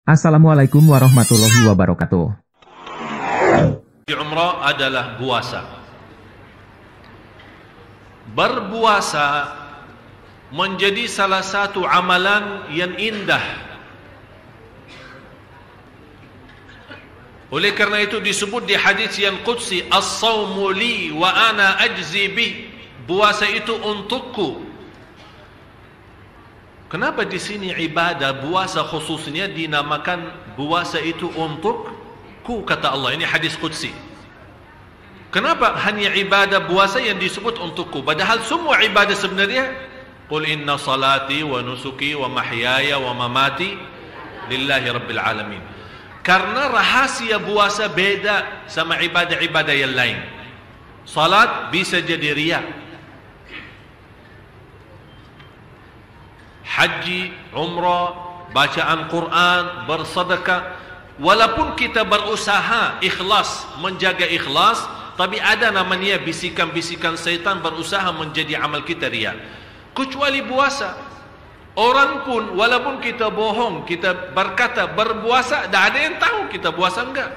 Assalamualaikum warahmatullahi wabarakatuh. Umrah adalah puasa. Berpuasa menjadi salah satu amalan yang indah. Oleh karena itu disebut di hadis yang qudsi, as-sawmu li wa ana ajzi bih. Puasa itu untukku. Kenapa di sini ibadah puasa khususnya dinamakan puasa itu untukku, kata Allah. Ini hadis qudsi. Kenapa hanya ibadah puasa yang disebut untukku? Padahal semua ibadah sebenarnya, qul inna salati wa nusuki wa mahyaya wa mamati lillahi rabbil alamin. Karena rahasia puasa beda sama ibadah-ibadah yang lain. Salat bisa jadi riya, haji, umrah, bacaan Quran, bersedekah, walaupun kita berusaha ikhlas, menjaga ikhlas, tapi ada namanya bisikan-bisikan syaitan berusaha menjadi amal kita riya. Kecuali puasa, orang pun walaupun kita bohong, kita berkata berpuasa, tak ada yang tahu kita puasa enggak.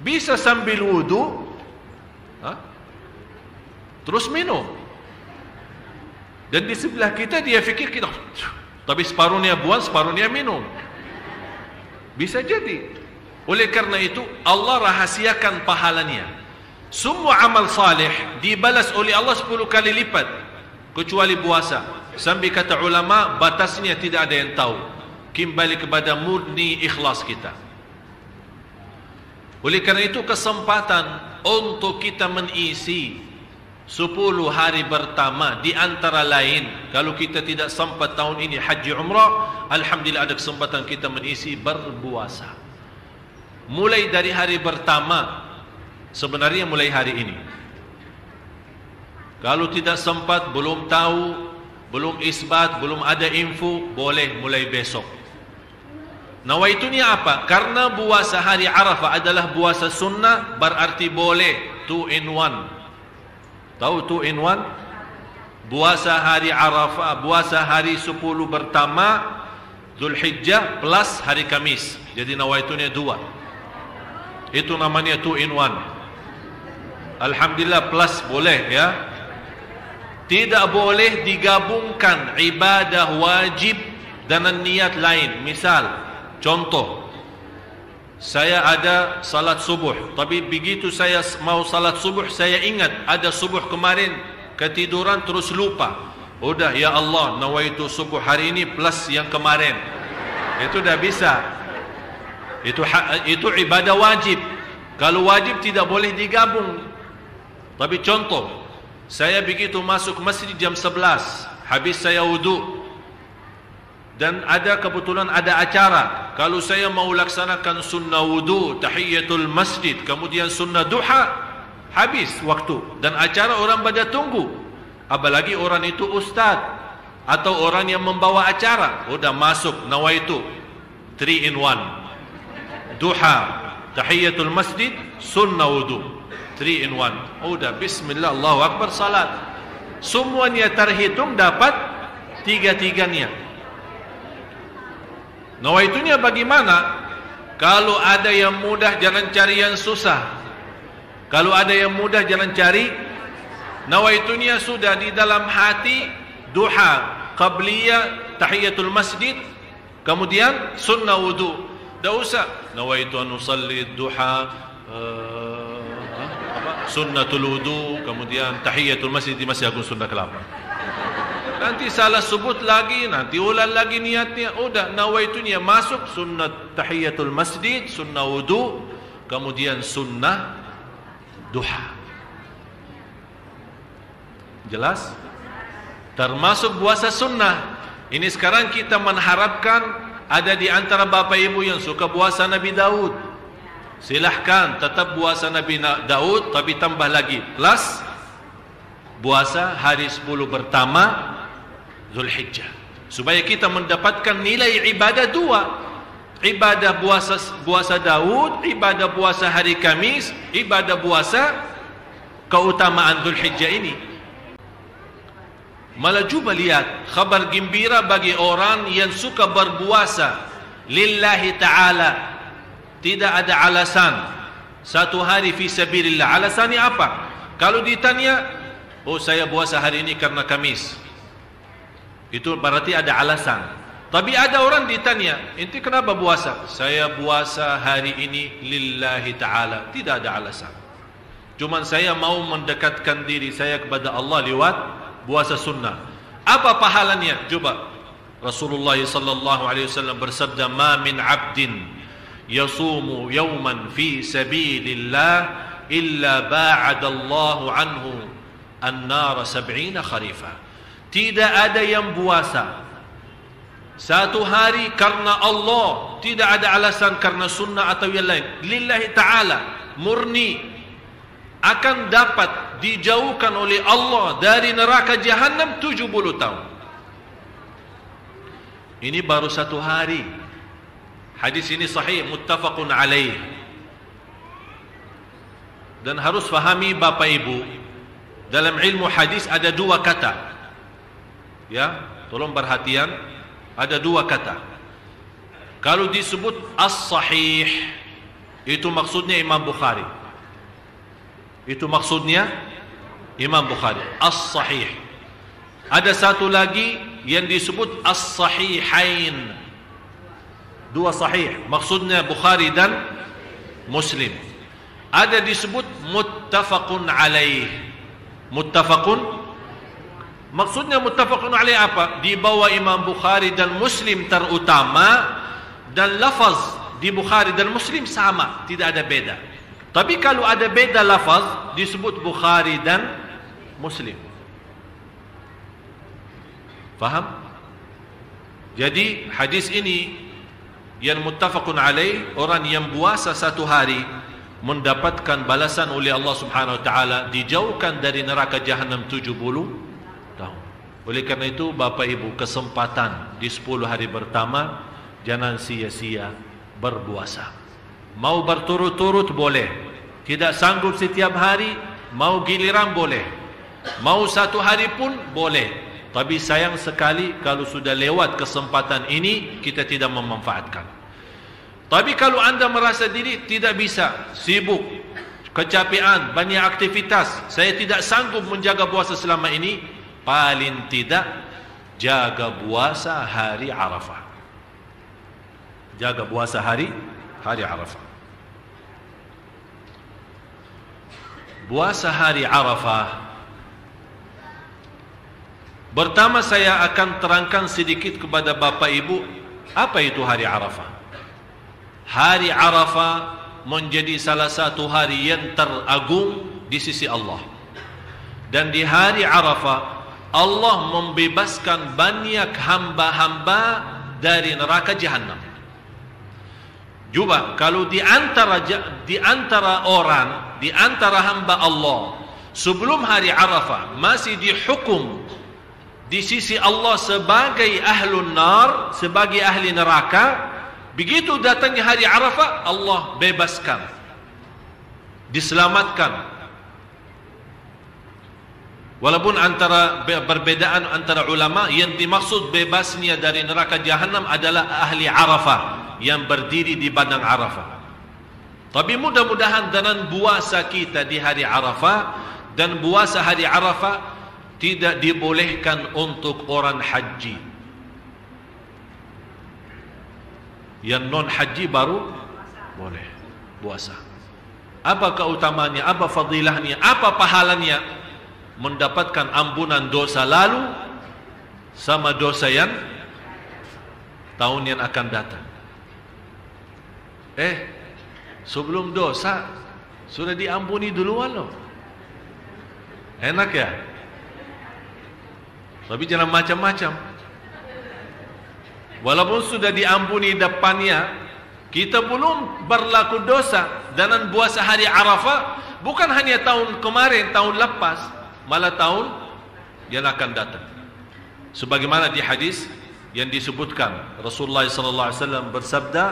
Bisa sambil wudu terus minum, dan di sebelah kita dia fikir kita, tapi separuhnya buang, separuhnya minum. Bisa jadi. Oleh karena itu Allah rahasiakan pahalanya. Semua amal salih dibalas oleh Allah 10 kali lipat, kecuali puasa. Sampai kata ulama, batasnya tidak ada yang tahu. Kembali kepada murni ikhlas kita. Oleh karena itu kesempatan untuk kita mengisi 10 hari pertama, di antara lain, kalau kita tidak sempat tahun ini haji umrah, alhamdulillah ada kesempatan kita mengisi berpuasa. Mulai dari hari pertama, sebenarnya mulai hari ini. Kalau tidak sempat, belum tahu, belum isbat, belum ada info, boleh mulai besok. Nawaitunya apa? Karena puasa hari Arafah adalah puasa sunnah, berarti boleh 2 in 1. Tahu 2 in 1? Puasa hari Arafah, puasa hari 10 pertama Zulhijjah plus hari Kamis. Jadi nawaitunya 2. Itu namanya 2 in 1. Alhamdulillah, plus boleh ya. Tidak boleh digabungkan ibadah wajib dengan niat lain. Misal, contoh, saya ada salat subuh, tapi begitu saya mau salat subuh, saya ingat ada subuh kemarin, ketiduran terus lupa. Udah, ya Allah, nawaitu subuh hari ini plus yang kemarin. Itu dah bisa. Itu ibadah wajib. Kalau wajib tidak boleh digabung. Tapi contoh, saya begitu masuk masjid jam 11, habis saya wudu, dan ada kebetulan ada acara. Kalau saya mau laksanakan sunnah wudu, tahiyatul masjid, kemudian sunnah duha, habis waktu. Dan acara orang pada tunggu. Apalagi orang itu ustaz atau orang yang membawa acara. Udah masuk, nawaitu 3 in 1. Duha, tahiyatul masjid, sunnah wudu, 3 in 1. Udah, bismillah, Allahu Akbar, salat. Semuanya terhitung dapat 3-3-nya. Nawaitunya bagaimana? Kalau ada yang mudah, jangan cari yang susah. Kalau ada yang mudah, jangan cari. Nawaitunya sudah di dalam hati, duha, qabliyah, tahiyatul masjid, kemudian sunnah wudu. Dah usah nawaitu an usalli duha, sunnatul wudu, kemudian tahiyatul masjid di Masjid Agung Sunda Kelapa. Nanti salah sebut lagi, nanti ulang lagi niatnya. Udah, nawaitunya masuk sunnah tahiyatul masjid, sunnah wudu, kemudian sunnah duha. Jelas? Termasuk puasa sunnah. Ini sekarang kita mengharapkan ada di antara bapak ibu yang suka puasa Nabi Daud. Silahkan tetap puasa Nabi Daud, tapi tambah lagi plus puasa hari 10 pertama Zulhijjah, supaya kita mendapatkan nilai ibadah 2. Ibadah puasa Daud, ibadah puasa hari Kamis, ibadah puasa keutamaan Zulhijjah ini. Malah cuba lihat kabar gembira bagi orang yang suka berpuasa lillahi ta'ala. Tidak ada alasan. Satu hari fi sabilillah. Alasannya apa? Kalau ditanya, oh saya puasa hari ini karena Kamis, itu berarti ada alasan. Tapi ada orang ditanya, ente kenapa puasa? Saya puasa hari ini lillahi ta'ala. Tidak ada alasan. Cuma saya mau mendekatkan diri saya kepada Allah lewat puasa sunnah. Apa pahalanya? Coba. Rasulullah sallallahu alaihi wasallam bersabda, "Ma min 'abdin yasumu yawman fi sabilillah illa ba'adallahu anhu an-nar 70 kharifa." Tidak ada yang puasa satu hari karena Allah, tidak ada alasan karena sunnah atau yang lain, lillahi ta'ala, murni, akan dapat dijauhkan oleh Allah dari neraka Jahannam 70 tahun. Ini baru satu hari. Hadis ini sahih, muttafaqun alaih. Dan harus fahami Bapak Ibu, dalam ilmu hadis ada dua kata. Ya, tolong perhatian, ada dua kata. Kalau disebut as-sahih, itu maksudnya Imam Bukhari. Itu maksudnya Imam Bukhari, as-sahih. Ada satu lagi yang disebut as-sahihain. Dua sahih, maksudnya Bukhari dan Muslim. Ada disebut muttafaqun alaih. Muttafaqun, maksudnya muttafaqun alaih apa? Di bawah Imam Bukhari dan Muslim terutama, dan lafaz di Bukhari dan Muslim sama, tidak ada beda. Tapi kalau ada beda lafaz, disebut Bukhari dan Muslim. Faham? Jadi hadis ini yang muttafaqun alaih, orang yang puasa satu hari mendapatkan balasan oleh Allah Subhanahu wa taala, dijauhkan dari neraka Jahannam 70 tahun. Oleh karena itu Bapak Ibu, kesempatan di 10 hari pertama jangan sia-sia berpuasa. Mau berturut-turut boleh, tidak sanggup setiap hari, mau giliran boleh, mau satu hari pun boleh. Tapi sayang sekali kalau sudah lewat kesempatan ini kita tidak memanfaatkan. Tapi kalau anda merasa diri tidak bisa, sibuk, kecapean, banyak aktivitas, saya tidak sanggup menjaga puasa selama ini, paling tidak jaga puasa hari Arafah. Jaga puasa hari Arafah. Puasa hari Arafah, pertama saya akan terangkan sedikit kepada Bapak Ibu, apa itu hari Arafah. Hari Arafah menjadi salah satu hari yang teragung di sisi Allah. Dan di hari Arafah Allah membebaskan banyak hamba-hamba dari neraka Jahannam. Coba kalau di antara orang, di antara hamba Allah sebelum hari Arafah masih dihukum di sisi Allah sebagai ahlun nar, sebagai ahli neraka, begitu datangnya hari Arafah Allah bebaskan, diselamatkan. Walaupun antara perbedaan antara ulama, yang dimaksud bebasnya dari neraka Jahannam adalah ahli Arafah yang berdiri di padang Arafah. Tapi mudah-mudahan dengan puasa kita di hari Arafah dan puasa hari Arafah tidak dibolehkan untuk orang haji. Yang non haji baru boleh puasa. Apa keutamaannya? Apa fadilahnya? Apa pahalanya? Mendapatkan ampunan dosa lalu sama dosa yang tahun yang akan datang. Sebelum dosa sudah diampuni duluan loh. Enak ya? Tapi jangan macam-macam. Walaupun sudah diampuni depannya, kita belum berlaku dosa. Dan puasa hari Arafah bukan hanya tahun kemarin, tahun lepas, malah tahun yang akan datang. Sebagaimana di hadis yang disebutkan, Rasulullah sallallahu alaihi wasallam bersabda,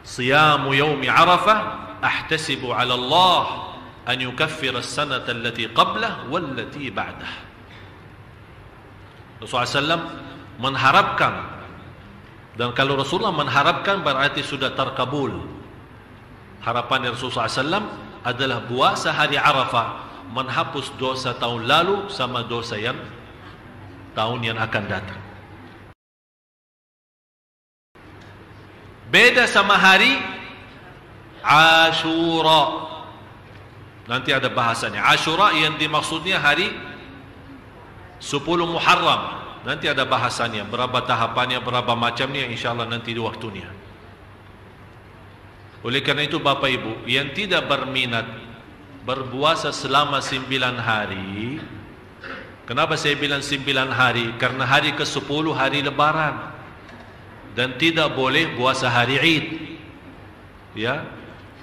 "Siyamu yaumi Arafah ahtasibu 'ala Allah an yukaffira as-sanata allati qablah wallati ba'dah." Rasulullah sallallahu mengharapkan Dan kalau Rasulullah mengharapkan berarti sudah terkabul. Harapan Rasulullah SAW adalah puasa hari Arafah menghapus dosa tahun lalu sama dosa yang tahun yang akan datang. Beda sama hari Ashura. Nanti ada bahasanya. Ashura yang dimaksudnya hari 10 Muharram. Nanti ada bahasanya, berapa tahapannya, berapa macamnya, insyaAllah nanti di waktunya. Oleh kerana itu Bapak Ibu, yang tidak berminat berpuasa selama 9 hari. Kenapa saya bilang 9 hari? Karena hari ke-10 hari Lebaran. Dan tidak boleh puasa hari Id. Ya,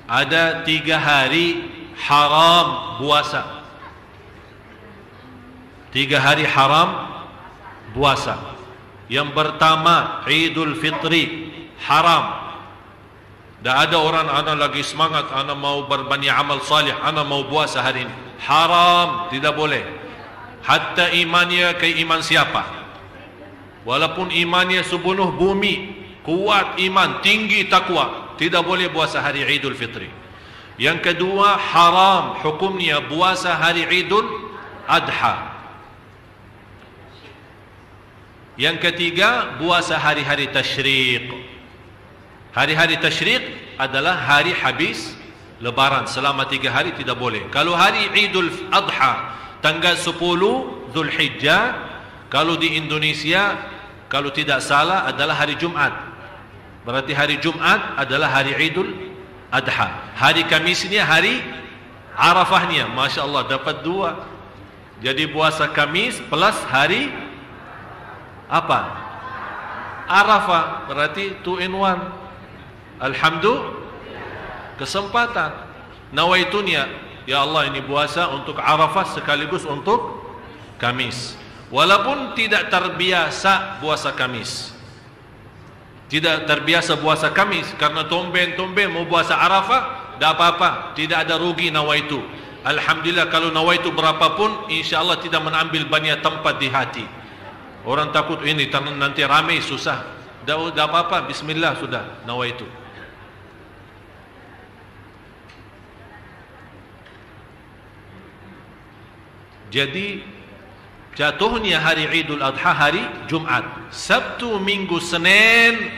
ada 3 hari haram puasa. 3 hari haram puasa. Yang pertama Idul Fitri, haram. Dan ada orang, anak lagi semangat, anak mau berbanyak amal salih, anak mau puasa hari ini, haram, tidak boleh. Hatta imannya kayak iman siapa, walaupun imannya sepenuh bumi, kuat iman, tinggi takwa, tidak boleh puasa hari Idul Fitri. Yang kedua, haram hukumnya puasa hari Idul Adha. Yang ketiga, puasa hari-hari tasyriq. Hari-hari tasyriq adalah hari habis Lebaran, selama 3 hari tidak boleh. Kalau hari Idul Adha tanggal 10 Zulhijjah, kalau di Indonesia kalau tidak salah adalah hari Jumat. Berarti hari Jumat adalah hari Idul Adha. Hari Kamisnya hari Arafahnya. Masya Allah, dapat 2. Jadi puasa Kamis plus hari apa? Arafah. Berarti 2 in 1. Alhamdulillah, kesempatan. Nawaitunya, ya Allah, ini puasa untuk Arafah sekaligus untuk Kamis. Walaupun tidak terbiasa puasa Kamis, tidak terbiasa puasa Kamis, karena tumben-tumben mau puasa Arafah, tak apa-apa, tidak ada rugi nawaitu. Alhamdulillah, kalau nawaitu berapapun, insyaAllah tidak mengambil banyak tempat di hati. Orang takut ini nanti ramai susah. Tak apa-apa, bismillah sudah nawaitu. Jadi jatuhnya hari Idul Adha hari Jumat. Sabtu, Minggu, Senin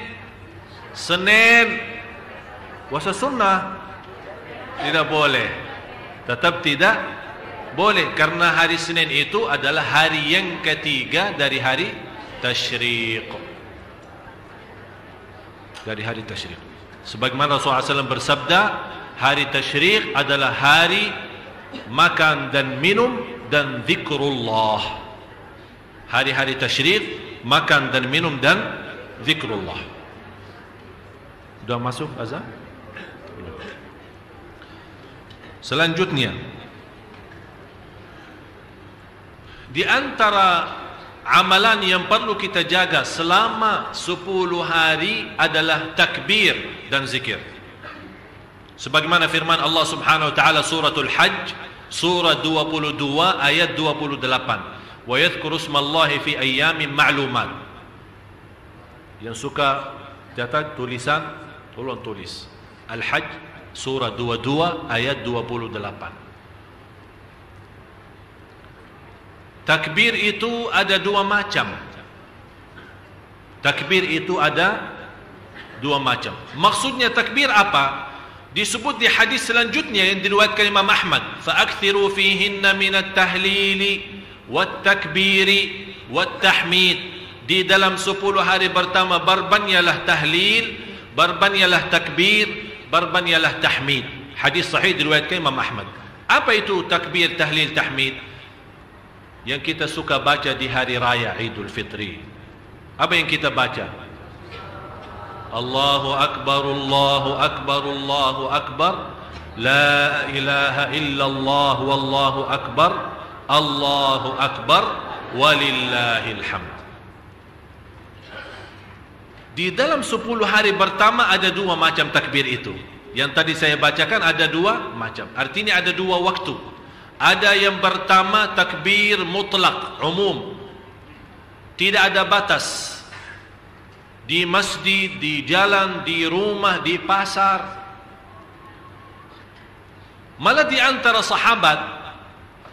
puasa sunnah tidak boleh. Tetap tidak boleh, karena hari Senin itu adalah hari yang ketiga dari hari tasyriq. Dari hari tasyriq. Sebagaimana Rasulullah SAW bersabda, hari tasyriq adalah hari makan dan minum dan zikrullah. Hari-hari tasyriq, makan dan minum dan zikrullah. Sudah masuk azan? Selanjutnya, di antara amalan yang perlu kita jaga selama 10 hari adalah takbir dan zikir. Sebagaimana firman Allah Subhanahu wa taala suratul Hajj, surah 22 ayat 28. Wa yadhkuru ismallahi fi ayyamin ma'lumat. Yang suka catat tulisan, tolong tulis. Al-Hajj surah 22 ayat 28. Takbir itu ada 2 macam. Takbir itu ada 2 macam. Maksudnya takbir apa? Disebut di hadis selanjutnya yang diriwayatkan Imam Ahmad, fa'akthiru fihinna minat tahlili wat-takbiri wat-tahmid. Di dalam 10 hari pertama berbanyalah tahlil, berbanyalah takbir, berbanyalah tahmid. Hadis sahih diriwayatkan Imam Ahmad. Apa itu takbir, tahlil, tahmid? Yang kita suka baca di hari raya Idul Fitri. Apa yang kita baca? Allahu Akbar, Allahu Akbar, Allahu Akbar, La ilaha illallah, Wallahu Akbar, Allahu Akbar, Walillahil hamd. Di dalam 10 hari pertama ada 2 macam takbir itu. Yang tadi saya bacakan ada 2 macam. Artinya ada 2 waktu. Ada yang pertama takbir mutlak, umum, tidak ada batas. di masjid, di jalan, di rumah, di pasar. Malah di antara sahabat,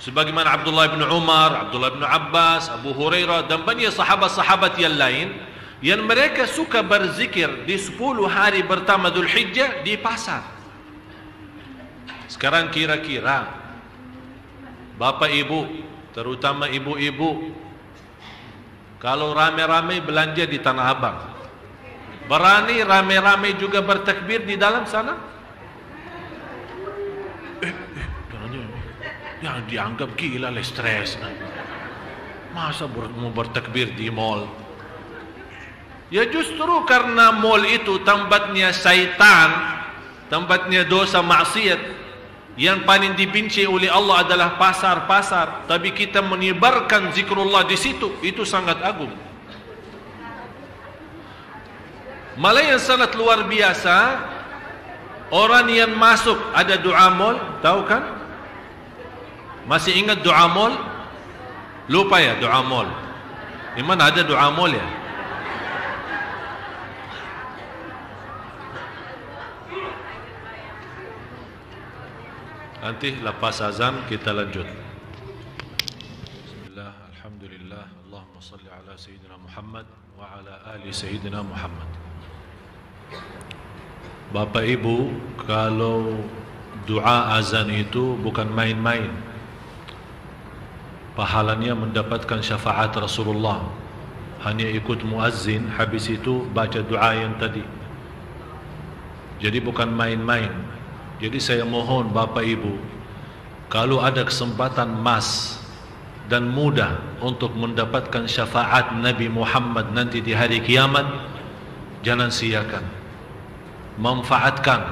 sebagaimana Abdullah bin Umar, Abdullah bin Abbas, Abu Hurairah dan banyak sahabat-sahabat yang lain, yang mereka suka berzikir di 10 hari pertama Dzulhijjah di pasar. Sekarang kira-kira bapak ibu, terutama ibu-ibu, kalau rame-rame belanja di Tanah Abang, berani rame-rame juga bertakbir di dalam sana? Yang dianggap gila le, stres. Masa mau bertakbir di mall? Ya justru karena mall itu tempatnya syaitan, tempatnya dosa maksiat. Yang paling dibenci oleh Allah adalah pasar-pasar, tapi kita menyebarkan zikrullah di situ, itu sangat agung. Malah yang sangat luar biasa, orang yang masuk ada doa mall, tahu kan? Masih ingat doa mall? Lupa ya doa mall? Di mana ada doa mall ya? Nanti lepas azan kita lanjut. Bismillah, alhamdulillah, Allahumma salli ala Sayyidina Muhammad wa ala ali Sayyidina Muhammad. Bapak Ibu, kalau doa azan itu bukan main-main. Pahalanya mendapatkan syafaat Rasulullah. Hanya ikut muazzin, habis itu baca doa yang tadi. Jadi bukan main-main. Jadi saya mohon Bapak Ibu, kalau ada kesempatan emas dan mudah untuk mendapatkan syafaat Nabi Muhammad nanti di hari kiamat, jangan siakan, manfaatkan,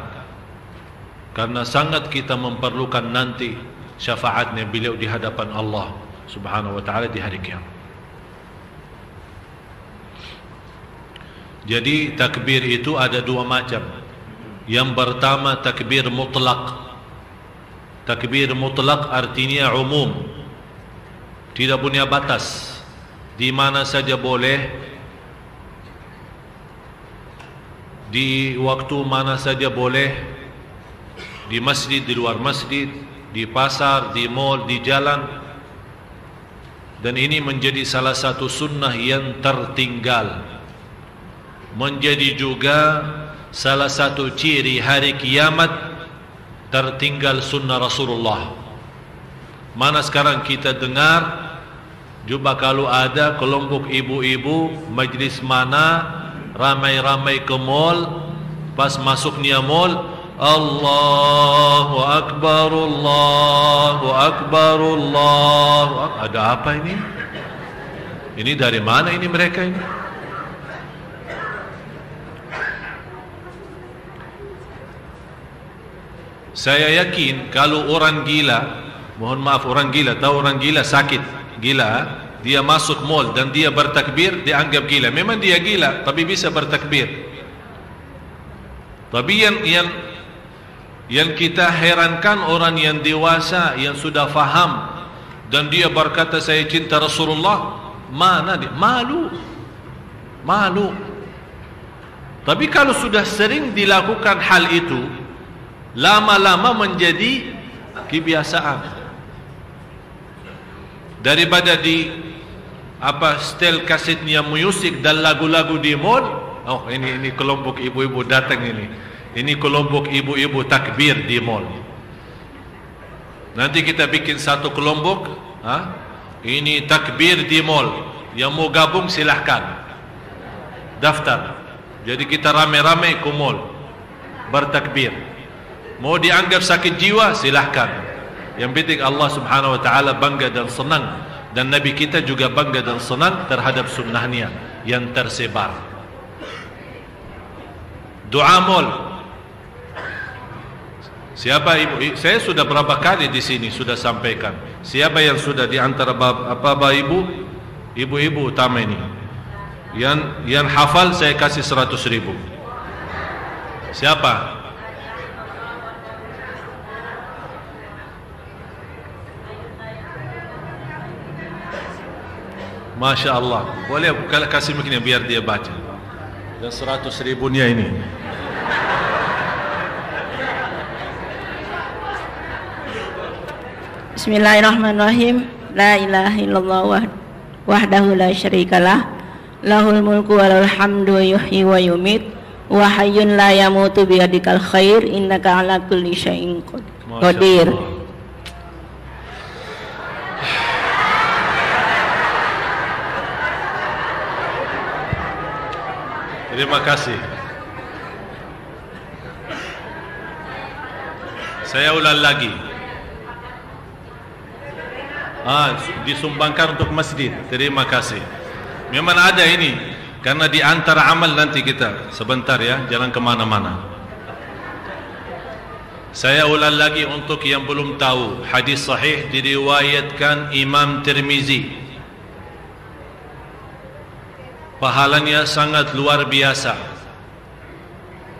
karena sangat kita memerlukan nanti syafaatnya beliau di hadapan Allah Subhanahu wa ta'ala di hari kiamat. Jadi takbir itu ada dua macam. Yang pertama takbir mutlak. Takbir mutlak artinya umum, tidak punya batas, di mana saja boleh, di waktu mana saja boleh, di masjid, di luar masjid, di pasar, di mall, di jalan. Dan ini menjadi salah satu sunnah yang tertinggal, menjadi juga salah satu ciri hari kiamat tertinggal sunnah Rasulullah. Mana sekarang kita dengar, coba kalau ada kelompok ibu-ibu majlis mana ramai-ramai ke mall, pas masuknya mall, Allahu Akbar, Allahu Akbar, Allahu Akbar. Ada apa ini? Ini dari mana ini mereka ini? Saya yakin kalau orang gila, mohon maaf orang gila, tahu orang gila sakit, gila, dia masuk mall dan dia bertakbir, dianggap gila. Memang dia gila, tapi bisa bertakbir. Tapi yang kita herankan orang yang dewasa, yang sudah faham, dan dia berkata saya cinta Rasulullah, mana dia? Malu. Tapi kalau sudah sering dilakukan hal itu, lama-lama menjadi kebiasaan. Daripada di setel kasetnya musik dan lagu-lagu di mall, oh ini kelompok ibu-ibu datang ini. Ini kelompok ibu-ibu takbir di mall. Nanti kita bikin satu kelompok, ini takbir di mall. Yang mau gabung silahkan daftar. Jadi kita rame-rame ke mall bertakbir. Mau dianggap sakit jiwa silahkan. Yang penting Allah Subhanahu wa ta'ala bangga dan senang, dan Nabi kita juga bangga dan senang terhadap sunnahnya yang tersebar. Doa mall. Siapa ibu? Saya sudah berapa kali di sini sudah sampaikan. Siapa yang sudah di antara bapak ibu, ibu-ibu utama ini, yang hafal saya kasih 100.000. Siapa? Masya Allah. Boleh kasih miknya biar dia baca. Dan 100.000-nya ini. Bismillahirrahmanirrahim. La ilaha illallah wahdahu la syarikalah. Lahul mulku wa lahul hamdu wa yuhyi wa yumit. Wa hayyun la yamutu biyadikal khair. Innaka ala kulli syai'in qadir. Terima kasih. Saya ulang lagi. Disumbangkan untuk masjid. Terima kasih. Memang ada ini, karena di antara amal nanti kita. Sebentar ya, jangan kemana-mana. Saya ulang lagi untuk yang belum tahu. Hadis sahih diriwayatkan Imam Tirmizi. Pahalanya sangat luar biasa.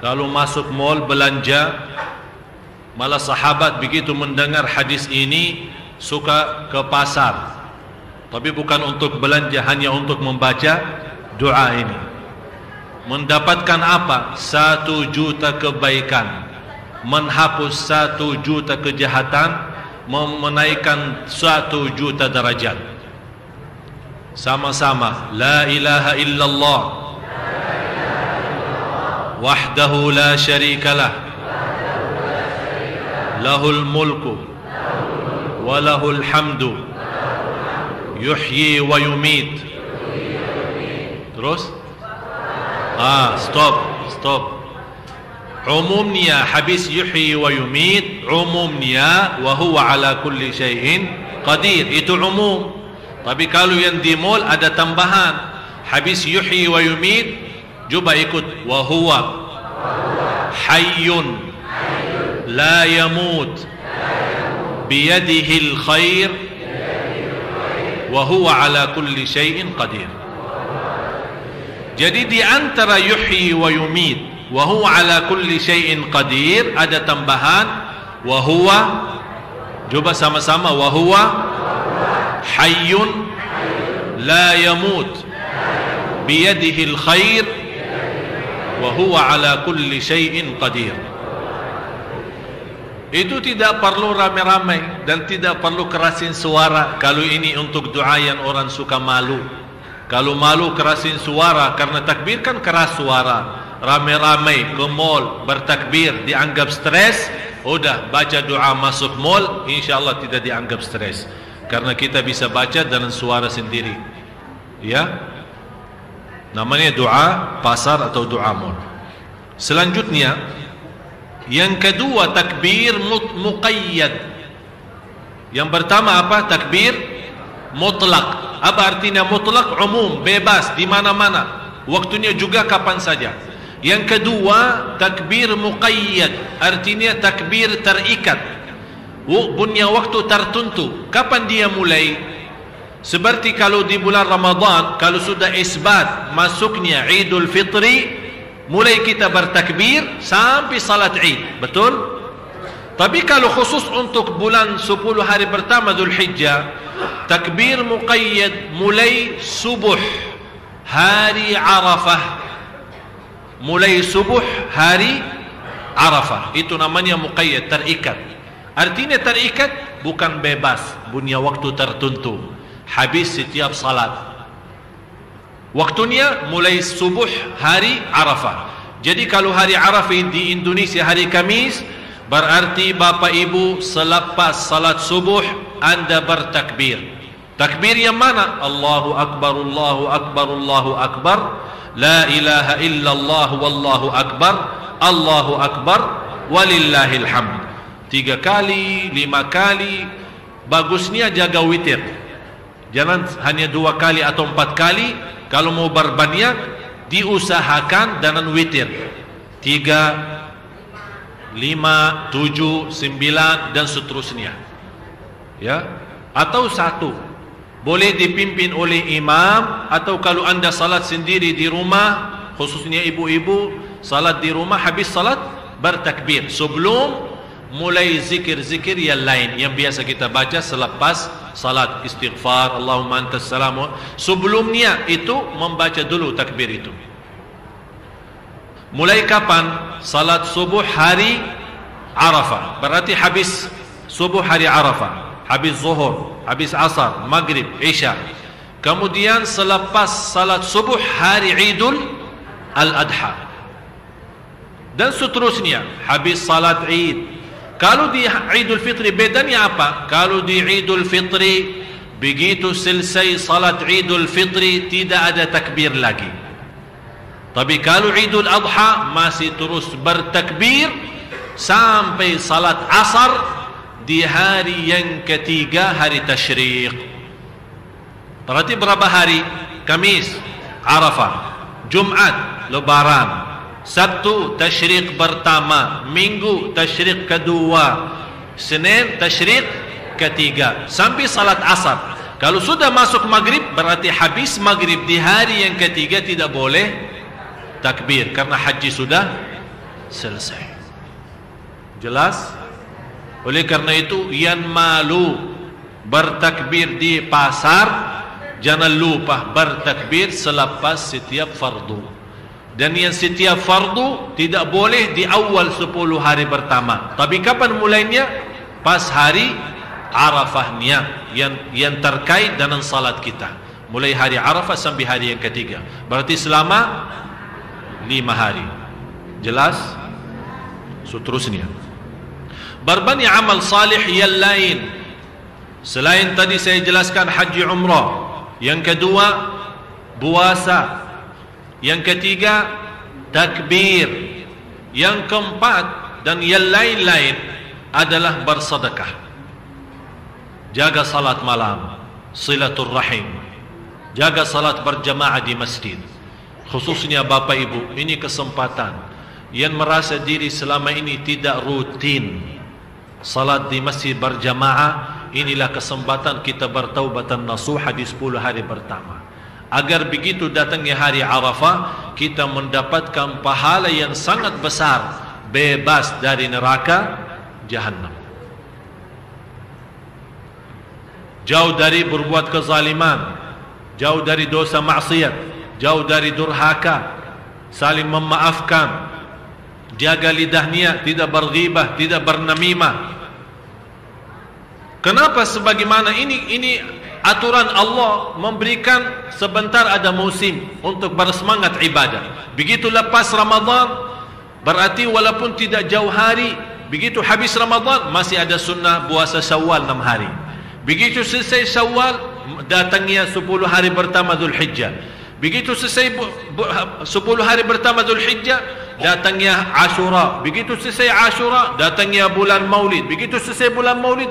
Kalau masuk mall belanja, malah sahabat begitu mendengar hadis ini suka ke pasar. Tapi bukan untuk belanja, hanya untuk membaca doa ini. Mendapatkan apa? 1 juta kebaikan, menghapus 1 juta kejahatan, menaikkan 1 juta derajat. Sama-sama, la ilaha illallah wahdahu la syarikalah, lahul mulku wa lahul hamdu yuhyi wa yumit. Terus? Stop. Umumnya habis yuhyi wa yumit, umumnya wa huwa ala kulli syai'in qadir. Itu umum. Tapi kalau yang di mall ada tambahan, habis yuhyi wa yumit, coba ikut wa huwa hayyun la yamut biyadihil khair wa huwa ala kulli syai'in qadir. Jadi di antara yuhyi wa yumit wa huwa ala kulli syai'in qadir ada tambahan wa huwa, coba sama-sama, wa huwa hayyun la yamut biyadihil khair wa huwa ala kulli syai'in qadir. Itu tidak perlu ramai-ramai dan tidak perlu kerasin suara. Kalau ini untuk doa yang orang suka malu. Kalau malu kerasin suara, karena takbir kan keras suara. Ramai-ramai ke mall bertakbir dianggap stres. Udah baca doa masuk mall, insyaAllah tidak dianggap stres. Karena kita bisa baca dengan suara sendiri. Ya. Namanya doa pasar atau doa mall. Selanjutnya, yang kedua takbir muqayyad. Yang pertama apa? Takbir mutlak. Apa artinya mutlak? Umum, bebas, di mana-mana. Waktunya juga kapan saja. Yang kedua, takbir muqayyad. Artinya takbir terikat. Punya waktu tertentu. Kapan dia mulai? Seperti kalau di bulan Ramadan, kalau sudah isbat masuknya Idul Fitri, mulai kita bertakbir sampai salat Id. Betul? Tapi kalau khusus untuk bulan 10 hari pertama Dzulhijjah, takbir muqayyad mulai subuh hari Arafah. Mulai subuh hari Arafah. Itu namanya muqayyad, terikat. Artinya terikat bukan bebas, punya waktu tertentu. Habis setiap salat. Waktunya mulai subuh hari Arafah. Jadi kalau hari Arafah di Indonesia hari Kamis, berarti Bapak Ibu selepas salat subuh Anda bertakbir. Takbir yang mana? Allahu Akbar, Allahu Akbar, Allahu Akbar. La ilaha illallah wallahu akbar. Allahu Akbar walillahil hamd. 3 kali, 5 kali. Bagusnya jaga witir. Jangan hanya 2 kali atau 4 kali. Kalau mau berbanyak, diusahakan dengan witir. 3, 5, 7, 9 dan seterusnya. Ya, atau 1. Boleh dipimpin oleh imam, atau kalau anda salat sendiri di rumah, khususnya ibu-ibu salat di rumah, habis salat bertakbir sebelum mulai zikir-zikir yang lain yang biasa kita baca selepas salat. Istighfar, Allahumma antas salam. Sebelumnya itu membaca dulu takbir itu. Mulai kapan? Salat subuh hari Arafah. Berarti habis subuh hari Arafah, habis zuhur, habis asar, maghrib, isya. Kemudian selepas salat subuh hari Idul Al-Adha. Dan seterusnya, habis salat Id. Kalau di Idul Fitri bedanya apa? Kalau di Idul Fitri, begitu selesai salat Idul Fitri tidak ada takbir lagi. Tapi kalau Idul Adha masih terus bertakbir sampai salat asar di hari yang ketiga, hari Tasyriq. Berarti berapa hari? Kamis Arafah, Jumat Lebaran, Sabtu Tasyriq pertama, Minggu Tasyriq kedua, Senin Tasyriq ketiga, sampai salat asar. Kalau sudah masuk maghrib, berarti habis maghrib di hari yang ketiga tidak boleh takbir karena haji sudah selesai. Jelas? Oleh karena itu, yang malu bertakbir di pasar, jangan lupa bertakbir selepas setiap fardu. Dan yang setiap fardu tidak boleh di awal 10 hari pertama. Tapi kapan mulainya? Pas hari Arafahnya, yang terkait dengan salat kita. Mulai hari Arafah sampai hari yang ketiga. Berarti selama 5 hari. Jelas? Seterusnya, berbanyak amal salih yang lain selain tadi saya jelaskan haji umrah. Yang kedua, puasa. Yang ketiga, takbir. Yang keempat dan yang lain-lain adalah bersedekah, jaga salat malam, silaturrahim, jaga salat berjamaah di masjid. Khususnya Bapak Ibu, ini kesempatan yang merasa diri selama ini tidak rutin salat di masjid berjamaah. Inilah kesempatan kita bertaubatan nasuha di 10 hari pertama, agar begitu datangnya hari Arafah kita mendapatkan pahala yang sangat besar, bebas dari neraka Jahannam, jauh dari berbuat kezaliman, jauh dari dosa maksiat, jauh dari durhaka, saling memaafkan, jaga lidahnya, tidak berghibah, tidak bernamimah. Kenapa? Sebagaimana ini aturan Allah memberikan sebentar ada musim untuk bersemangat ibadah. Begitu lepas Ramadan, berarti walaupun tidak jauh hari, begitu habis Ramadan masih ada sunnah puasa Syawal 6 hari. Begitu selesai Syawal, datangnya 10 hari pertama Zulhijjah. Begitu selesai 10 hari pertama Zulhijjah, datangnya Ashura. Begitu selesai Ashura, datangnya bulan Maulid. Begitu selesai bulan Maulid.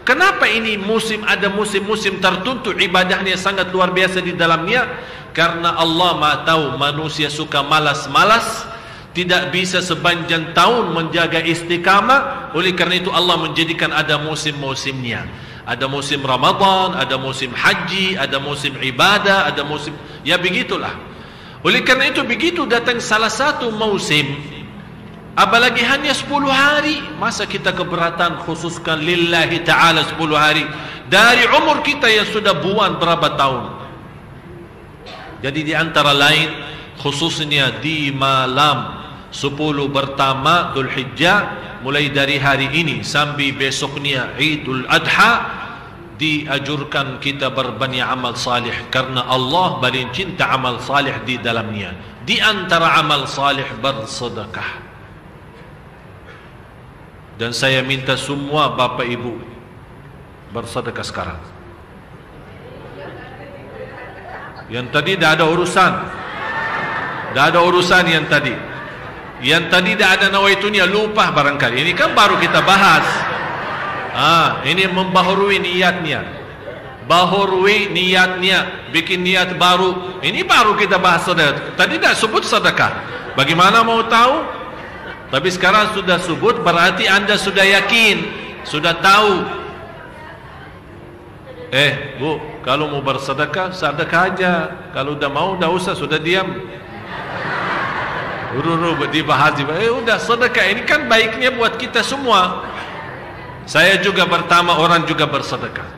Kenapa ini musim, ada musim-musim tertentu ibadahnya sangat luar biasa di dalamnya? Karena Allah Maha tahu manusia suka malas-malas, tidak bisa sepanjang tahun menjaga istiqamah. Oleh karena itu Allah menjadikan ada musim-musimnya. Ada musim Ramadan, ada musim haji, ada musim ibadah, ada musim, ya begitulah. Oleh karena itu begitu datang salah satu musim, apalagi hanya 10 hari, masa kita keberatan khususkan lillahi ta'ala 10 hari dari umur kita yang sudah buan berapa tahun. Jadi di antara lain, khususnya di malam 10 pertama Dzulhijjah, mulai dari hari ini sampai besoknya Idul Adha, diajurkan kita berbanyak amal salih karena Allah paling cinta amal salih di dalamnya. Di antara amal salih bersedekah. Dan saya minta semua Bapak Ibu bersedekah sekarang. Yang tadi dah ada urusan, dah ada urusan yang tadi. Yang tadi dah ada nawaitunya, lupa barangkali. Ini kan baru kita bahas. Ini membaharui niatnya, baharui niatnya, bikin niat baru. Ini baru kita bahas sedekah. Tadi dah sebut sedekah. Bagaimana mau tahu? Tapi sekarang sudah sebut, berarti anda sudah yakin, sudah tahu. Bu, kalau mau bersedekah, sedekah aja. Kalau udah mau, dah usah, sudah diam. Dibahas, udah sedekah. Ini kan baiknya buat kita semua. Saya juga pertama, orang juga bersedekah.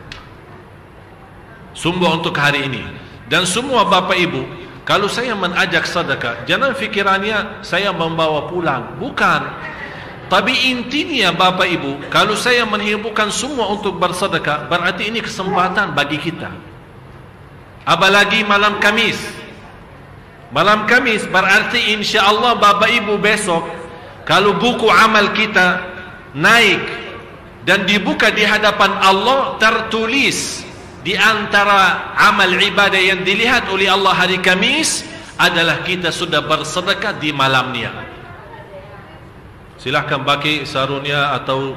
Semua untuk hari ini. Dan semua Bapak Ibu, Kalau saya menajak sedekah, jangan fikirannya saya membawa pulang. Bukan. Tapi intinya Bapak Ibu, kalau saya menghiburkan semua untuk bersedekah, berarti ini kesempatan bagi kita. Apalagi malam Kamis. Malam Kamis berarti insya-Allah Bapak Ibu besok, kalau buku amal kita naik dan dibuka di hadapan Allah, tertulis di antara amal ibadah yang dilihat oleh Allah hari Kamis adalah kita sudah bersedekah di malamnya. Silahkan bagi sarungnya atau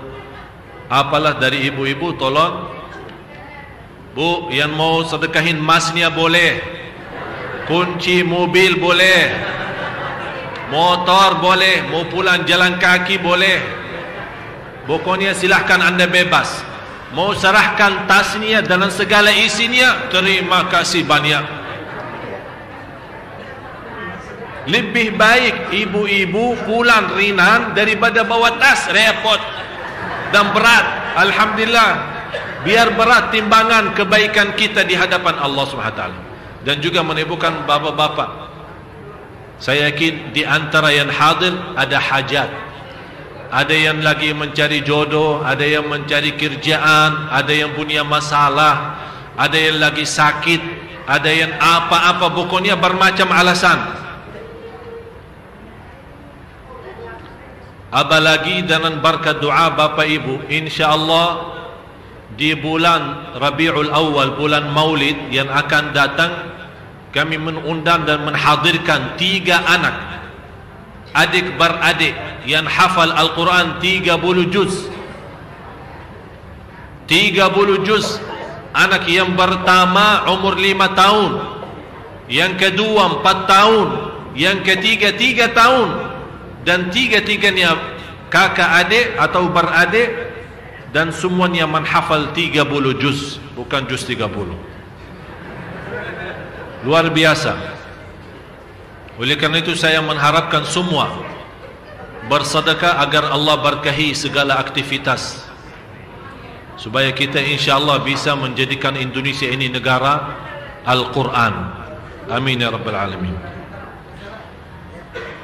apalah dari ibu-ibu, tolong. Bu, yang mau sedekahin emasnya boleh, kunci mobil boleh, motor boleh, mau pulang jalan kaki boleh. Pokoknya silahkan anda bebas. Mau serahkan tasnya dengan segala isinya, terima kasih banyak. Lebih baik ibu-ibu pulang ringan daripada bawa tas repot dan berat. Alhamdulillah, biar berat timbangan kebaikan kita di hadapan Allah SWT. Dan juga menimbulkan bapak-bapak, saya yakin di antara yang hadir ada hajat. Ada yang lagi mencari jodoh, ada yang mencari kerjaan, ada yang punya masalah, ada yang lagi sakit, ada yang apa-apa, pokoknya bermacam alasan. Apalagi dengan berkat doa Bapak Ibu, insya-Allah di bulan Rabiul Awal, bulan Maulid yang akan datang, kami mengundang dan menghadirkan 3 anak adik beradik yang hafal Al-Quran 30 juz. 30 juz. Anak yang pertama umur 5 tahun, yang kedua 4 tahun, yang ketiga 3 tahun, dan tiga-tiganya kakak adik atau beradik, dan semuanya menghafal 30 juz, bukan juz 30. Luar biasa. Oleh kerana itu saya mengharapkan semua bersedekah agar Allah berkahi segala aktivitas, supaya kita insya-Allah bisa menjadikan Indonesia ini negara Al-Quran. Amin ya rabbal alamin.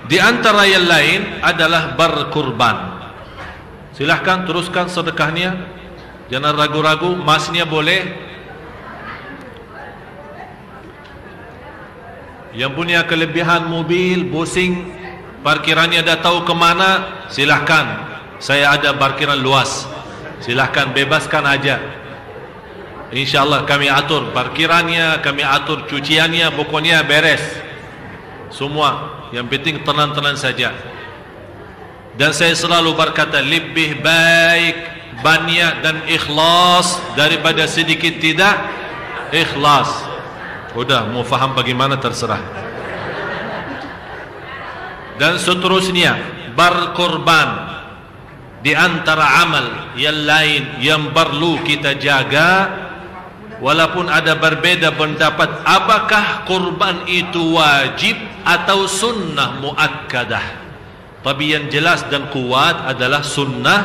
Di antara yang lain adalah berkurban. Silahkan teruskan sedekahnya, jangan ragu-ragu. Emasnya boleh. Yang punya kelebihan mobil, pusing, parkirannya dah tahu ke mana, silahkan. Saya ada parkiran luas, silahkan bebaskan aja. InsyaAllah kami atur parkirannya, kami atur cuciannya, pokoknya beres semua. Yang penting tenang-tenang saja. Dan saya selalu berkata, lebih baik banyak dan ikhlas daripada sedikit tidak ikhlas. Udah, mau faham bagaimana terserah. Dan seterusnya, berkorban di antara amal yang lain yang perlu kita jaga. Walaupun ada berbeda pendapat apakah korban itu wajib atau sunnah muakkadah, tapi yang jelas dan kuat adalah sunnah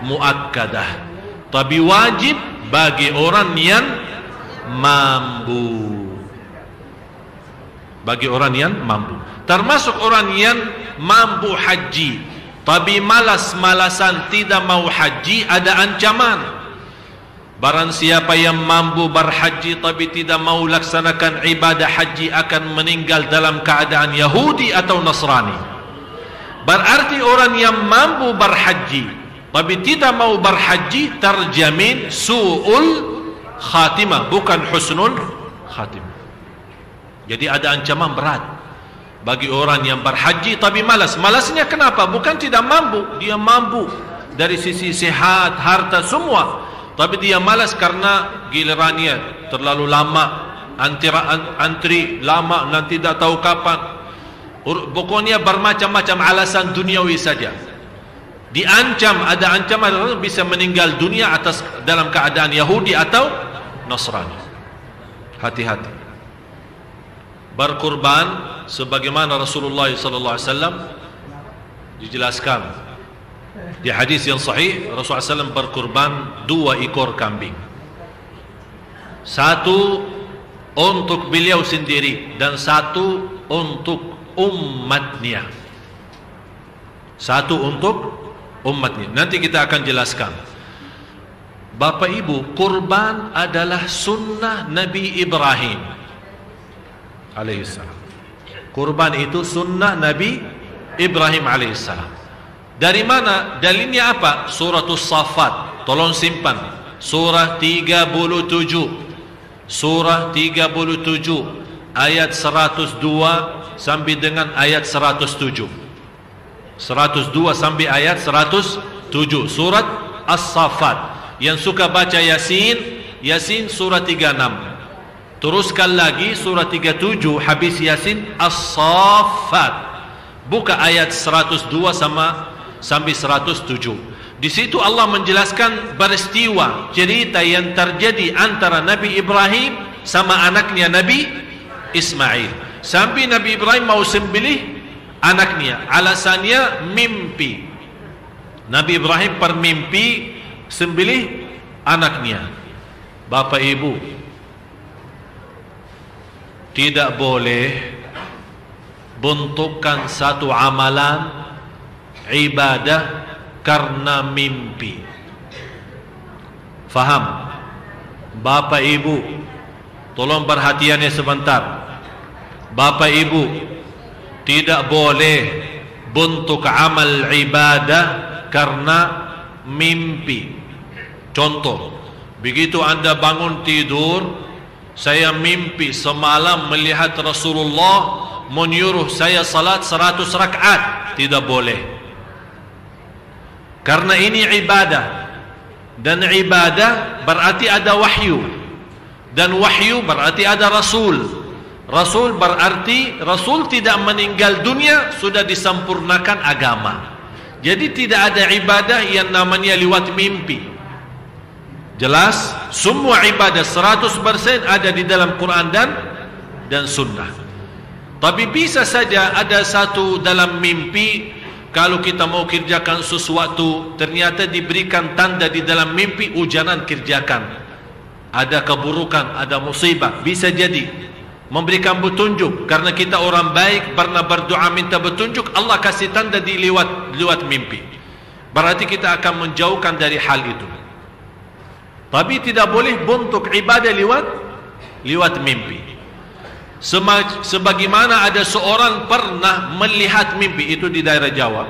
muakkadah. Tapi wajib bagi orang yang mampu. Bagi orang yang mampu, termasuk orang yang mampu haji tapi malas-malasan tidak mau haji, ada ancaman. Barang siapa yang mampu berhaji tapi tidak mau laksanakan ibadah haji akan meninggal dalam keadaan Yahudi atau Nasrani. Berarti orang yang mampu berhaji tapi tidak mau berhaji terjamin su'ul khatimah, bukan husnul khatimah. Jadi ada ancaman berat bagi orang yang berhaji tapi malas. Malasnya kenapa? Bukan tidak mampu, dia mampu dari sisi sehat, harta, semua, tapi dia malas karena gilirannya terlalu lama, antri lama, nanti tidak tahu kapan. Pokoknya bermacam-macam alasan duniawi saja. Diancam, ada ancaman bisa meninggal dunia atas dalam keadaan Yahudi atau Nasrani. Hati-hati. Berkurban sebagaimana Rasulullah SAW dijelaskan di hadis yang sahih. Rasulullah SAW berkurban 2 ekor kambing. 1 untuk beliau sendiri dan satu untuk umatnya. Satu untuk umatnya. Nanti kita akan jelaskan. Bapak Ibu, kurban adalah sunnah Nabi Ibrahim alaihissalam. Kurban itu sunnah Nabi Ibrahim alaihissalam. Dari mana? Dalilnya apa? Suratul Safat. Tolong simpan. Surah 37. Surah 37 ayat 102 sampai dengan ayat 107. 102 sampai ayat 107. Surat As-Safat. Yang suka baca Yasin, Yasin surah 36. Teruskan lagi surah 37 habis Yasin As-Safat. Buka ayat 102 sampai 107. Di situ Allah menjelaskan peristiwa cerita yang terjadi antara Nabi Ibrahim sama anaknya Nabi Ismail. Sampai Nabi Ibrahim mau sembelih anaknya, alasannya mimpi. Nabi Ibrahim bermimpi sembelih anaknya. Bapak Ibu, tidak boleh bentukkan satu amalan ibadah karena mimpi. Faham? Bapak Ibu, tolong perhatiannya sebentar. Bapak Ibu, tidak boleh bentuk amal ibadah karena mimpi. Contoh, begitu Anda bangun tidur, saya mimpi semalam melihat Rasulullah menyuruh saya salat 100 rakaat. Tidak boleh. Karena ini ibadah. Dan ibadah berarti ada wahyu. Dan wahyu berarti ada Rasul. Rasul berarti Rasul tidak meninggal dunia, sudah disempurnakan agama. Jadi tidak ada ibadah yang namanya lewat mimpi. Jelas, semua ibadah 100% ada di dalam Quran dan sunnah. Tapi bisa saja ada satu dalam mimpi. Kalau kita mau kerjakan sesuatu, ternyata diberikan tanda di dalam mimpi, jangan kerjakan. Ada keburukan, ada musibah. Bisa jadi memberikan petunjuk. Karena kita orang baik, pernah berdoa minta petunjuk, Allah kasih tanda di lewat mimpi. Berarti kita akan menjauhkan dari hal itu. Tapi tidak boleh bentuk ibadah lewat mimpi. Sebagaimana ada seorang pernah melihat mimpi, itu di daerah Jawa.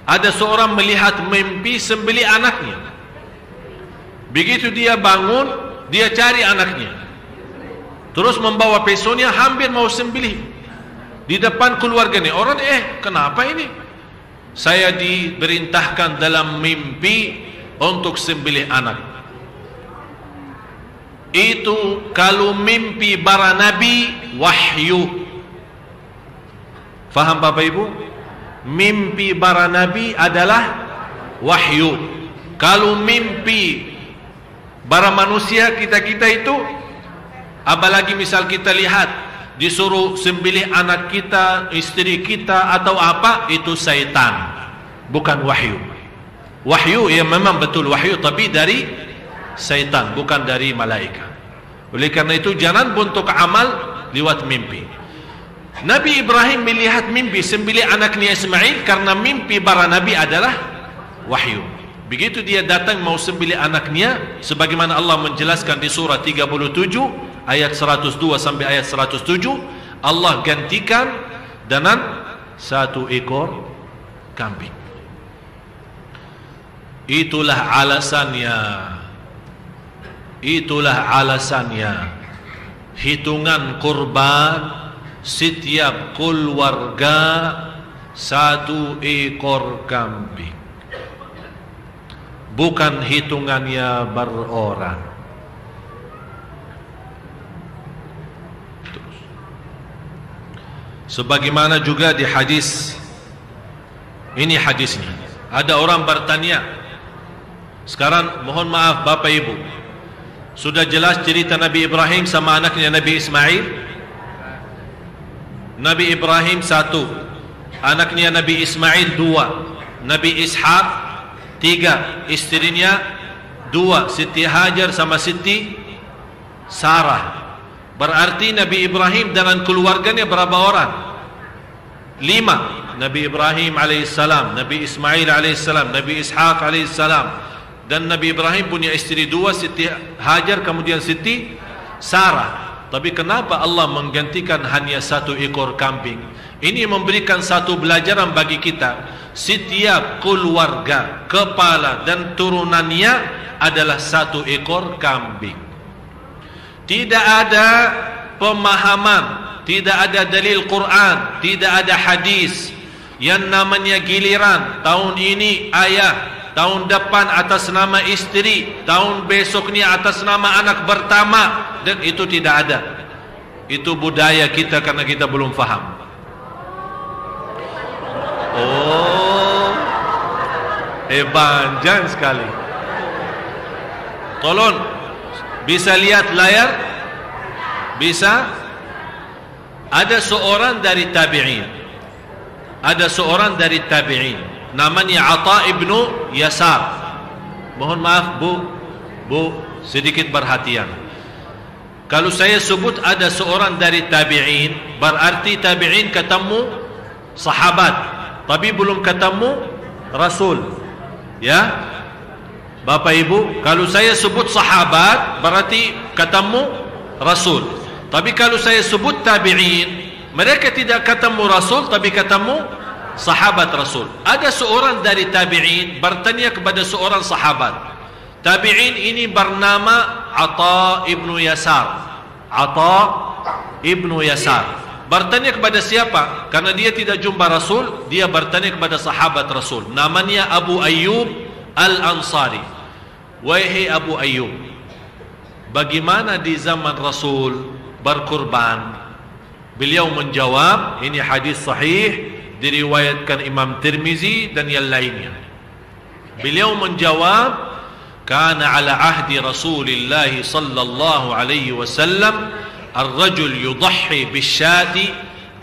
Ada seorang melihat mimpi sembelih anaknya. Begitu dia bangun, dia cari anaknya. Terus membawa pisaunya, hampir mau sembelih. Di depan keluarganya. Orang, kenapa ini? Saya diperintahkan dalam mimpi untuk sembelih anak. Itu kalau mimpi para nabi, wahyu. Faham Bapak Ibu? Mimpi para nabi adalah wahyu. Kalau mimpi para manusia kita itu, apalagi misal kita lihat disuruh sembelih anak kita, istri kita atau apa, itu syaitan, bukan wahyu. Wahyu ya memang betul wahyu, tapi dari syaitan, bukan dari malaikat. Oleh karena itu jangan bentuk amal lewat mimpi. Nabi Ibrahim melihat mimpi sembelih anaknya Ismail karena mimpi para nabi adalah wahyu. Begitu dia datang mau sembelih anaknya, sebagaimana Allah menjelaskan di surah 37 ayat 102 sampai ayat 107, Allah gantikan dengan satu ekor kambing. Itulah alasannya hitungan kurban setiap keluarga satu ekor kambing, bukan hitungannya berorang. Sebagaimana juga di hadis, ini hadisnya, ada orang bertanya. Sekarang mohon maaf Bapak Ibu, sudah jelas cerita Nabi Ibrahim sama anaknya Nabi Ismail. Nabi Ibrahim 1, anaknya Nabi Ismail 2, Nabi Ishaq 3, istrinya 2, Siti Hajar sama Siti Sarah. Berarti Nabi Ibrahim dengan keluarganya berapa orang? 5. Nabi Ibrahim alaihissalam, Nabi Ismail alaihissalam, Nabi Ishaq alaihissalam, dan Nabi Ibrahim punya istri 2, Siti Hajar, kemudian Siti Sarah. Tapi kenapa Allah menggantikan hanya 1 ekor kambing? Ini memberikan satu pelajaran bagi kita. Setiap keluarga, kepala dan turunannya adalah 1 ekor kambing. Tidak ada pemahaman, tidak ada dalil Quran, tidak ada hadis yang namanya giliran. Tahun ini ayah, tahun depan atas nama istri, tahun besoknya atas nama anak pertama, dan itu tidak ada. Itu budaya kita karena kita belum faham. Oh, banjan sekali. Tolong, bisa lihat layar? Bisa? Ada seorang dari tabi'in, ada seorang dari tabi'in, namanya Ata ibnu Yasar. Mohon maaf Bu, sedikit perhatian. Kalau saya sebut ada seorang dari tabi'in, berarti tabi'in ketemu sahabat, tapi belum ketemu Rasul. Ya, Bapak Ibu, kalau saya sebut sahabat, berarti ketemu Rasul. Tapi kalau saya sebut tabi'in, mereka tidak ketemu Rasul, tapi ketemu sahabat Rasul. Ada seorang dari tabi'in bertanya kepada seorang sahabat. Tabi'in ini bernama Ata ibnu Yasar. Ata ibnu Yasar bertanya kepada siapa? Karena dia tidak jumpa Rasul, dia bertanya kepada sahabat Rasul, namanya Abu Ayyub Al-Ansari. Wahai Abu Ayyub, bagaimana di zaman Rasul berkurban? Beliau menjawab, ini hadis sahih, diriwayatkan Imam Tirmizi dan yang lainnya. Beliau menjawab, kana ala ahdi Rasulillah sallallahu alaihi wasallam ar-rajul yudahhi bisyati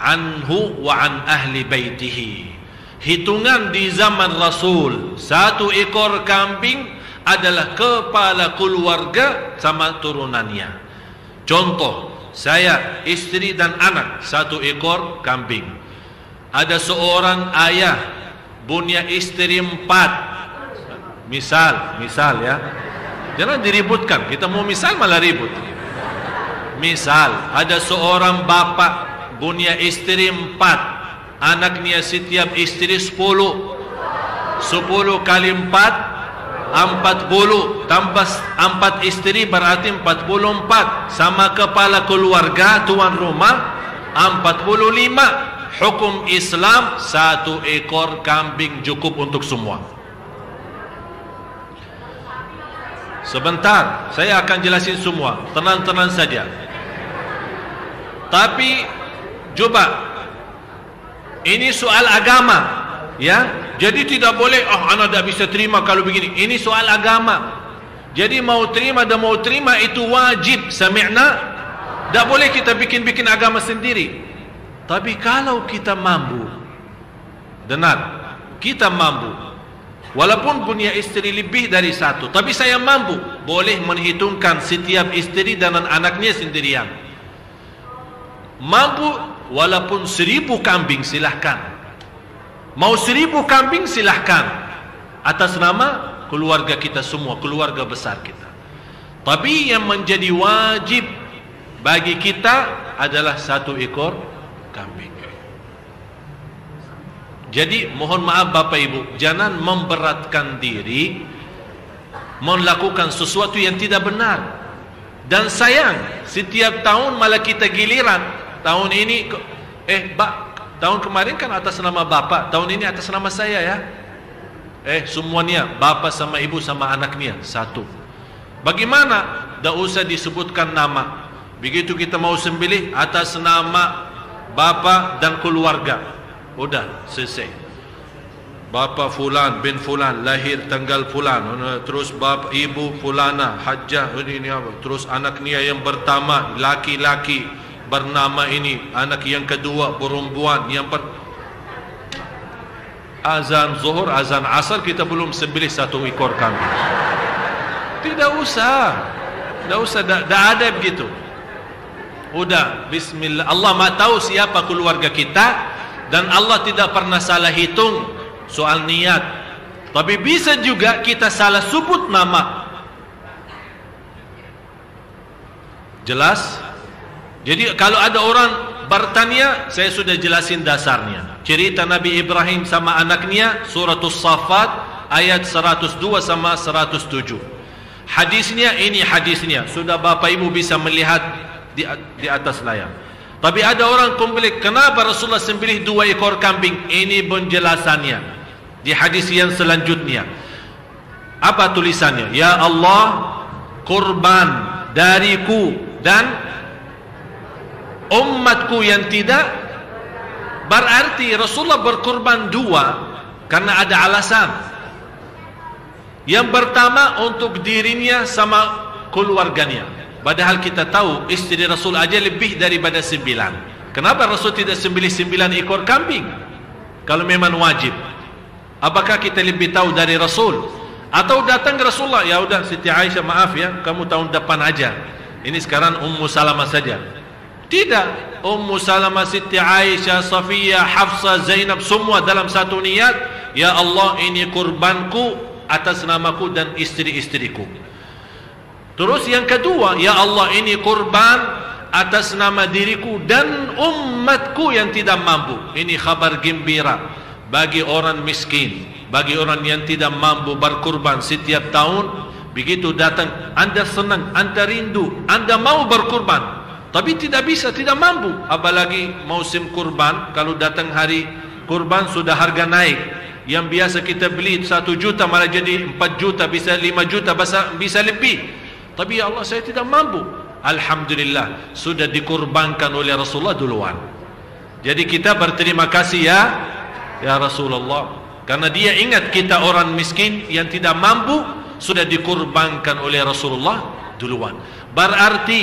anhu wa an ahli baitihi. Hitungan di zaman Rasul, 1 ekor kambing adalah kepala keluarga sama turunannya. Contoh, saya, istri dan anak, 1 ekor kambing. Ada seorang ayah punya istri 4. Misal ya, jangan diributkan. Kita mau misal malah ribut. Misal ada seorang bapak punya istri 4, anaknya setiap istri 10. 10 kali 4 40, tambah 4 istri berarti 44. Sama kepala keluarga tuan rumah 45. Hukum Islam 1 ekor kambing cukup untuk semua. Sebentar, saya akan jelasin semua. Tenang-tenang saja. Tapi coba, ini soal agama, ya. Jadi tidak boleh, anak tidak bisa terima kalau begini. Ini soal agama. Jadi mau terima dan mau terima itu wajib. Sami'na. Tak boleh kita bikin-bikin agama sendiri. Tapi kalau kita mampu, dengar, kita mampu, walaupun punya istri lebih dari 1, tapi saya mampu, boleh menghitungkan setiap istri dan anaknya sendirian. Mampu walaupun 1000 kambing silahkan. Mau 1000 kambing silahkan, atas nama keluarga kita semua, keluarga besar kita. Tapi yang menjadi wajib bagi kita adalah 1 ekor kambing. Jadi mohon maaf Bapak Ibu, jangan memberatkan diri melakukan sesuatu yang tidak benar. Dan sayang, setiap tahun malah kita giliran. Tahun ini tahun kemarin kan atas nama Bapak, tahun ini atas nama saya ya. Semuanya Bapak sama Ibu sama anaknya 1. Bagaimana? Tak usah disebutkan nama. Begitu kita mau sembelih atas nama Bapak dan keluarga. Udah selesai. Bapa fulan bin fulan lahir tanggal fulan, terus bapa ibu fulana hajjah ini apa, terus anaknya yang pertama laki-laki bernama ini, anak yang kedua perempuan, yang azan zuhur, azan asar kita belum sembelih 1 ekor kambing. Tidak usah, tak ada begitu. Udah, bismillah. Allah Maha tahu siapa keluarga kita, dan Allah tidak pernah salah hitung soal niat. Tapi bisa juga kita salah sebut nama. Jelas? Jadi kalau ada orang bertanya, saya sudah jelasin dasarnya. Cerita Nabi Ibrahim sama anaknya, Suratul Safat ayat 102 sama 107. Hadisnya, ini hadisnya. Sudah Bapak Ibu bisa melihat di atas layar. Tapi ada orang komplain, kenapa Rasulullah sembelih 2 ekor kambing? Ini penjelasannya di hadis yang selanjutnya. Apa tulisannya? Ya Allah, kurban dariku dan umatku yang tidak. Berarti Rasulullah berkurban 2 karena ada alasan. Yang pertama untuk dirinya sama keluarganya. Padahal kita tahu istri Rasul aja lebih daripada 9. Kenapa Rasul tidak sembelih 9 ekor kambing kalau memang wajib? Apakah kita lebih tahu dari Rasul? Atau datang Rasulullah, ya udah Siti Aisyah, maaf ya, kamu tahun depan aja. Ini sekarang Ummu Salamah saja. Tidak, Ummu Salamah, Siti Aisyah, Safiyah, Hafsah, Zainab, semua dalam satu niat. Ya Allah, ini kurbanku atas namaku dan istri-istriku. Terus yang kedua, ya Allah, ini kurban atas nama diriku dan umatku yang tidak mampu. Ini kabar gembira bagi orang miskin, bagi orang yang tidak mampu berkurban setiap tahun. Begitu datang, Anda senang, Anda rindu, Anda mau berkurban, tapi tidak bisa, tidak mampu. Apalagi musim kurban, kalau datang hari kurban sudah harga naik. Yang biasa kita beli 1 juta malah jadi 4 juta, bisa 5 juta, bisa lebih. Tapi ya Allah, saya tidak mampu. Alhamdulillah, sudah dikurbankan oleh Rasulullah duluan. Jadi kita berterima kasih ya Rasulullah, karena dia ingat kita orang miskin yang tidak mampu, sudah dikurbankan oleh Rasulullah duluan. Berarti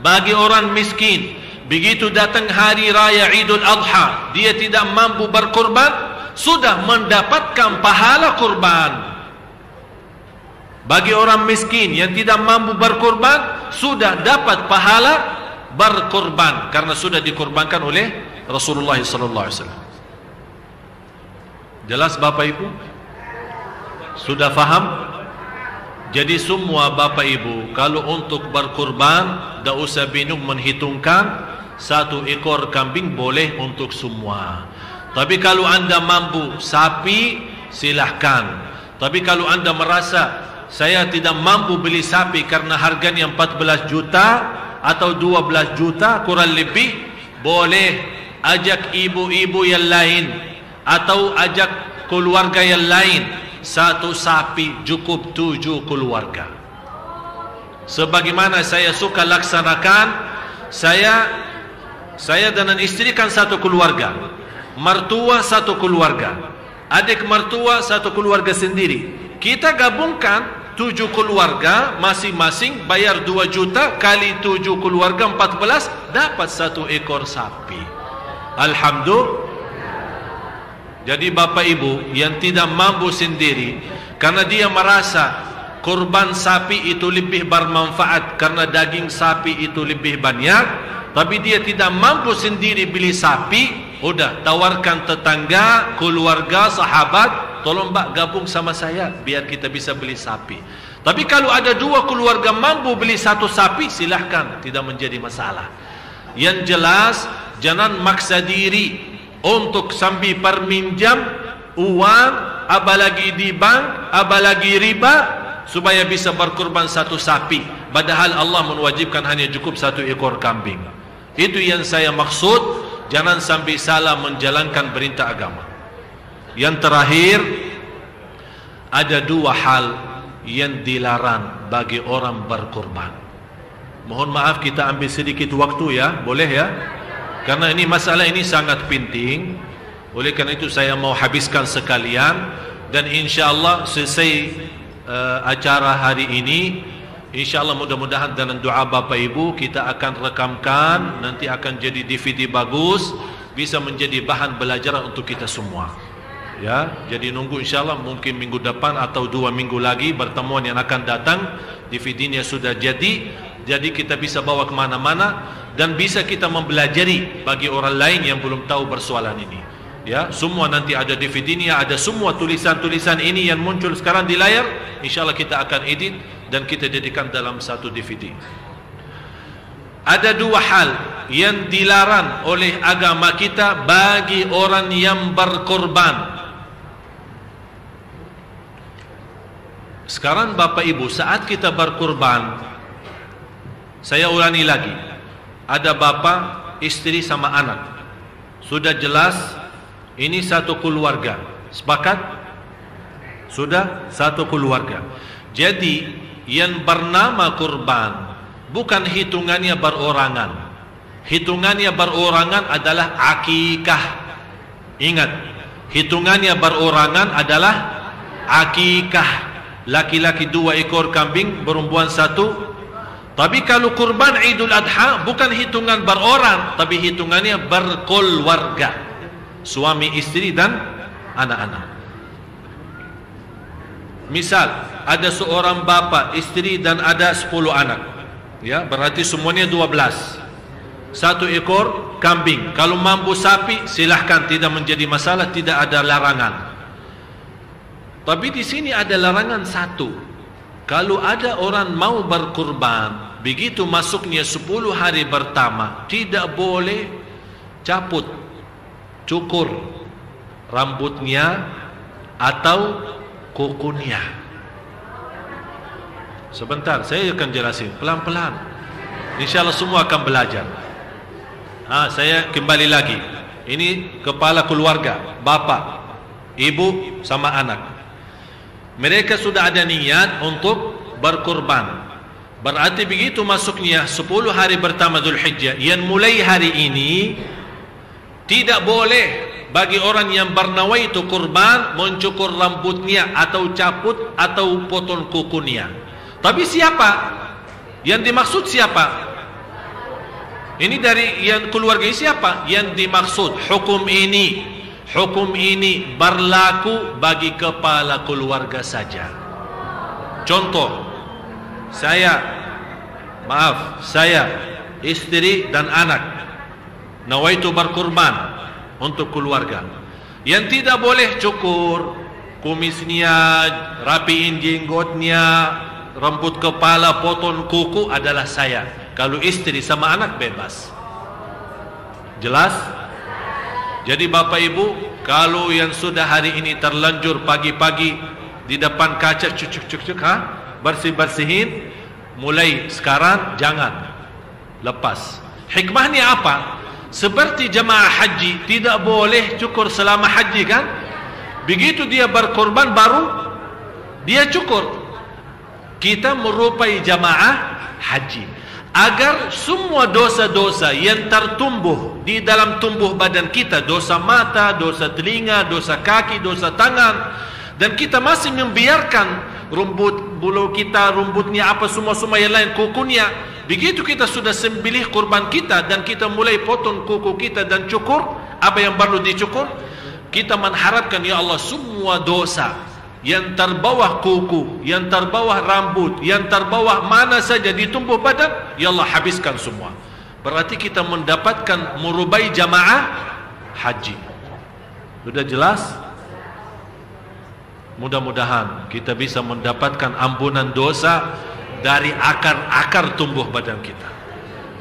bagi orang miskin, begitu datang hari raya Idul Adha, dia tidak mampu berkurban, sudah mendapatkan pahala kurban. Bagi orang miskin yang tidak mampu berkurban, sudah dapat pahala berkurban karena sudah dikurbankan oleh Rasulullah SAW. Jelas Bapak Ibu? Sudah faham? Jadi semua Bapak Ibu, kalau untuk berkurban, tidak usah bingung menghitungkan. 1 ekor kambing boleh untuk semua. Tapi kalau Anda mampu sapi, silahkan. Tapi kalau Anda merasa saya tidak mampu beli sapi karena harganya 14 juta atau 12 juta kurang lebih, boleh ajak ibu-ibu yang lain atau ajak keluarga yang lain. 1 sapi cukup 7 keluarga. Sebagaimana saya suka laksanakan, saya dan istri kan 1 keluarga, mertua 1 keluarga, adik mertua 1 keluarga sendiri. Kita gabungkan 7 keluarga, masing-masing bayar 2 juta kali 7 keluarga 14, dapat 1 ekor sapi. Alhamdulillah. Jadi Bapak Ibu yang tidak mampu sendiri, karena dia merasa kurban sapi itu lebih bermanfaat karena daging sapi itu lebih banyak, tapi dia tidak mampu sendiri beli sapi, udah tawarkan tetangga, keluarga, sahabat, tolong Mbak gabung sama saya biar kita bisa beli sapi. Tapi kalau ada 2 keluarga mampu beli 1 sapi, silahkan, tidak menjadi masalah. Yang jelas jangan maksa diri untuk sambil perminjam uang, apalagi di bank, apalagi riba, supaya bisa berkurban 1 sapi. Padahal Allah mewajibkan hanya cukup 1 ekor kambing. Itu yang saya maksud. Jangan sampai salah menjalankan perintah agama. Yang terakhir, ada 2 hal yang dilarang bagi orang berkurban. Mohon maaf kita ambil sedikit waktu ya, boleh ya? Karena ini masalah ini sangat penting. Oleh karena itu saya mau habiskan sekalian, dan insyaallah selesai acara hari ini, insyaallah mudah-mudahan dengan doa Bapak Ibu kita akan rekamkan, nanti akan jadi DVD bagus, bisa menjadi bahan belajar untuk kita semua. Ya, jadi nunggu insyaallah mungkin minggu depan atau 2 minggu lagi pertemuan yang akan datang, DVD-nya sudah jadi kita bisa bawa kemana-mana. dan bisa kita mempelajari bagi orang lain yang belum tahu persoalan ini. Ya, semua nanti ada DVD-nya, ada semua tulisan-tulisan ini yang muncul sekarang di layar. InsyaAllah kita akan edit dan kita jadikan dalam satu DVD. Ada dua hal yang dilarang oleh agama kita bagi orang yang berkorban. Sekarang Bapak Ibu, saat kita berkorban, saya ulangi lagi, ada bapa, istri sama anak. Sudah jelas ini satu keluarga. Sepakat? Sudah satu keluarga. Jadi yang bernama kurban bukan hitungannya berorangan. Hitungannya berorangan adalah akikah. Ingat, hitungannya berorangan adalah akikah. Laki-laki 2 ekor kambing, perempuan 1. Tapi kalau kurban Idul Adha bukan hitungan berorang, tapi hitungannya berkeluarga, suami, istri dan anak-anak. Misal ada seorang bapa, istri dan ada 10 anak, ya, berarti semuanya 12. 1 ekor kambing. Kalau mampu sapi silahkan, tidak menjadi masalah, tidak ada larangan. Tapi di sini ada larangan satu. Kalau ada orang mau berkurban, begitu masuknya 10 hari pertama, tidak boleh cabut, cukur rambutnya atau kukunya. Sebentar, saya akan jelasin pelan-pelan. InsyaAllah semua akan belajar. Saya kembali lagi. Ini kepala keluarga, bapa, ibu sama anak. Mereka sudah ada niat untuk berkurban. Berarti begitu masuknya 10 hari pertama Dzulhijjah, yang mulai hari ini tidak boleh bagi orang yang bernawaitu kurban mencukur rambutnya atau cabut atau potong kukunya. Tapi siapa? Yang dimaksud siapa? Ini dari yang keluarga ini siapa? Yang dimaksud hukum ini berlaku bagi kepala keluarga saja. Contoh, saya, istri dan anak nawaitu berkurban untuk keluarga. Yang tidak boleh cukur kumisnya, rapiin jenggotnya, rambut kepala, potong kuku adalah saya. Kalau istri sama anak bebas. Jelas? Jadi Bapak Ibu, kalau yang sudah hari ini terlanjur pagi-pagi di depan kaca cuk-cuk, bersih-bersihin, mulai sekarang jangan lepas. Hikmahnya apa? Seperti jemaah haji tidak boleh cukur selama haji, kan? Begitu dia berkorban baru dia cukur. Kita merupai jemaah haji agar semua dosa-dosa yang tertumbuh di dalam tubuh badan kita, dosa mata, dosa telinga, dosa kaki, dosa tangan, dan kita masih membiarkan rumput bulu kita, rumputnya apa semua yang lain, kukunya. Begitu kita sudah sembelih kurban kita dan kita mulai potong kuku kita dan cukur apa yang perlu dicukur, kita mengharapkan, ya Allah, semua dosa yang terbawah kuku, yang terbawah rambut, yang terbawah mana saja di tubuh badan, ya Allah habiskan semua. Berarti kita mendapatkan merubai jamaah haji. Sudah jelas? Mudah-mudahan kita bisa mendapatkan ampunan dosa dari akar-akar tubuh badan kita.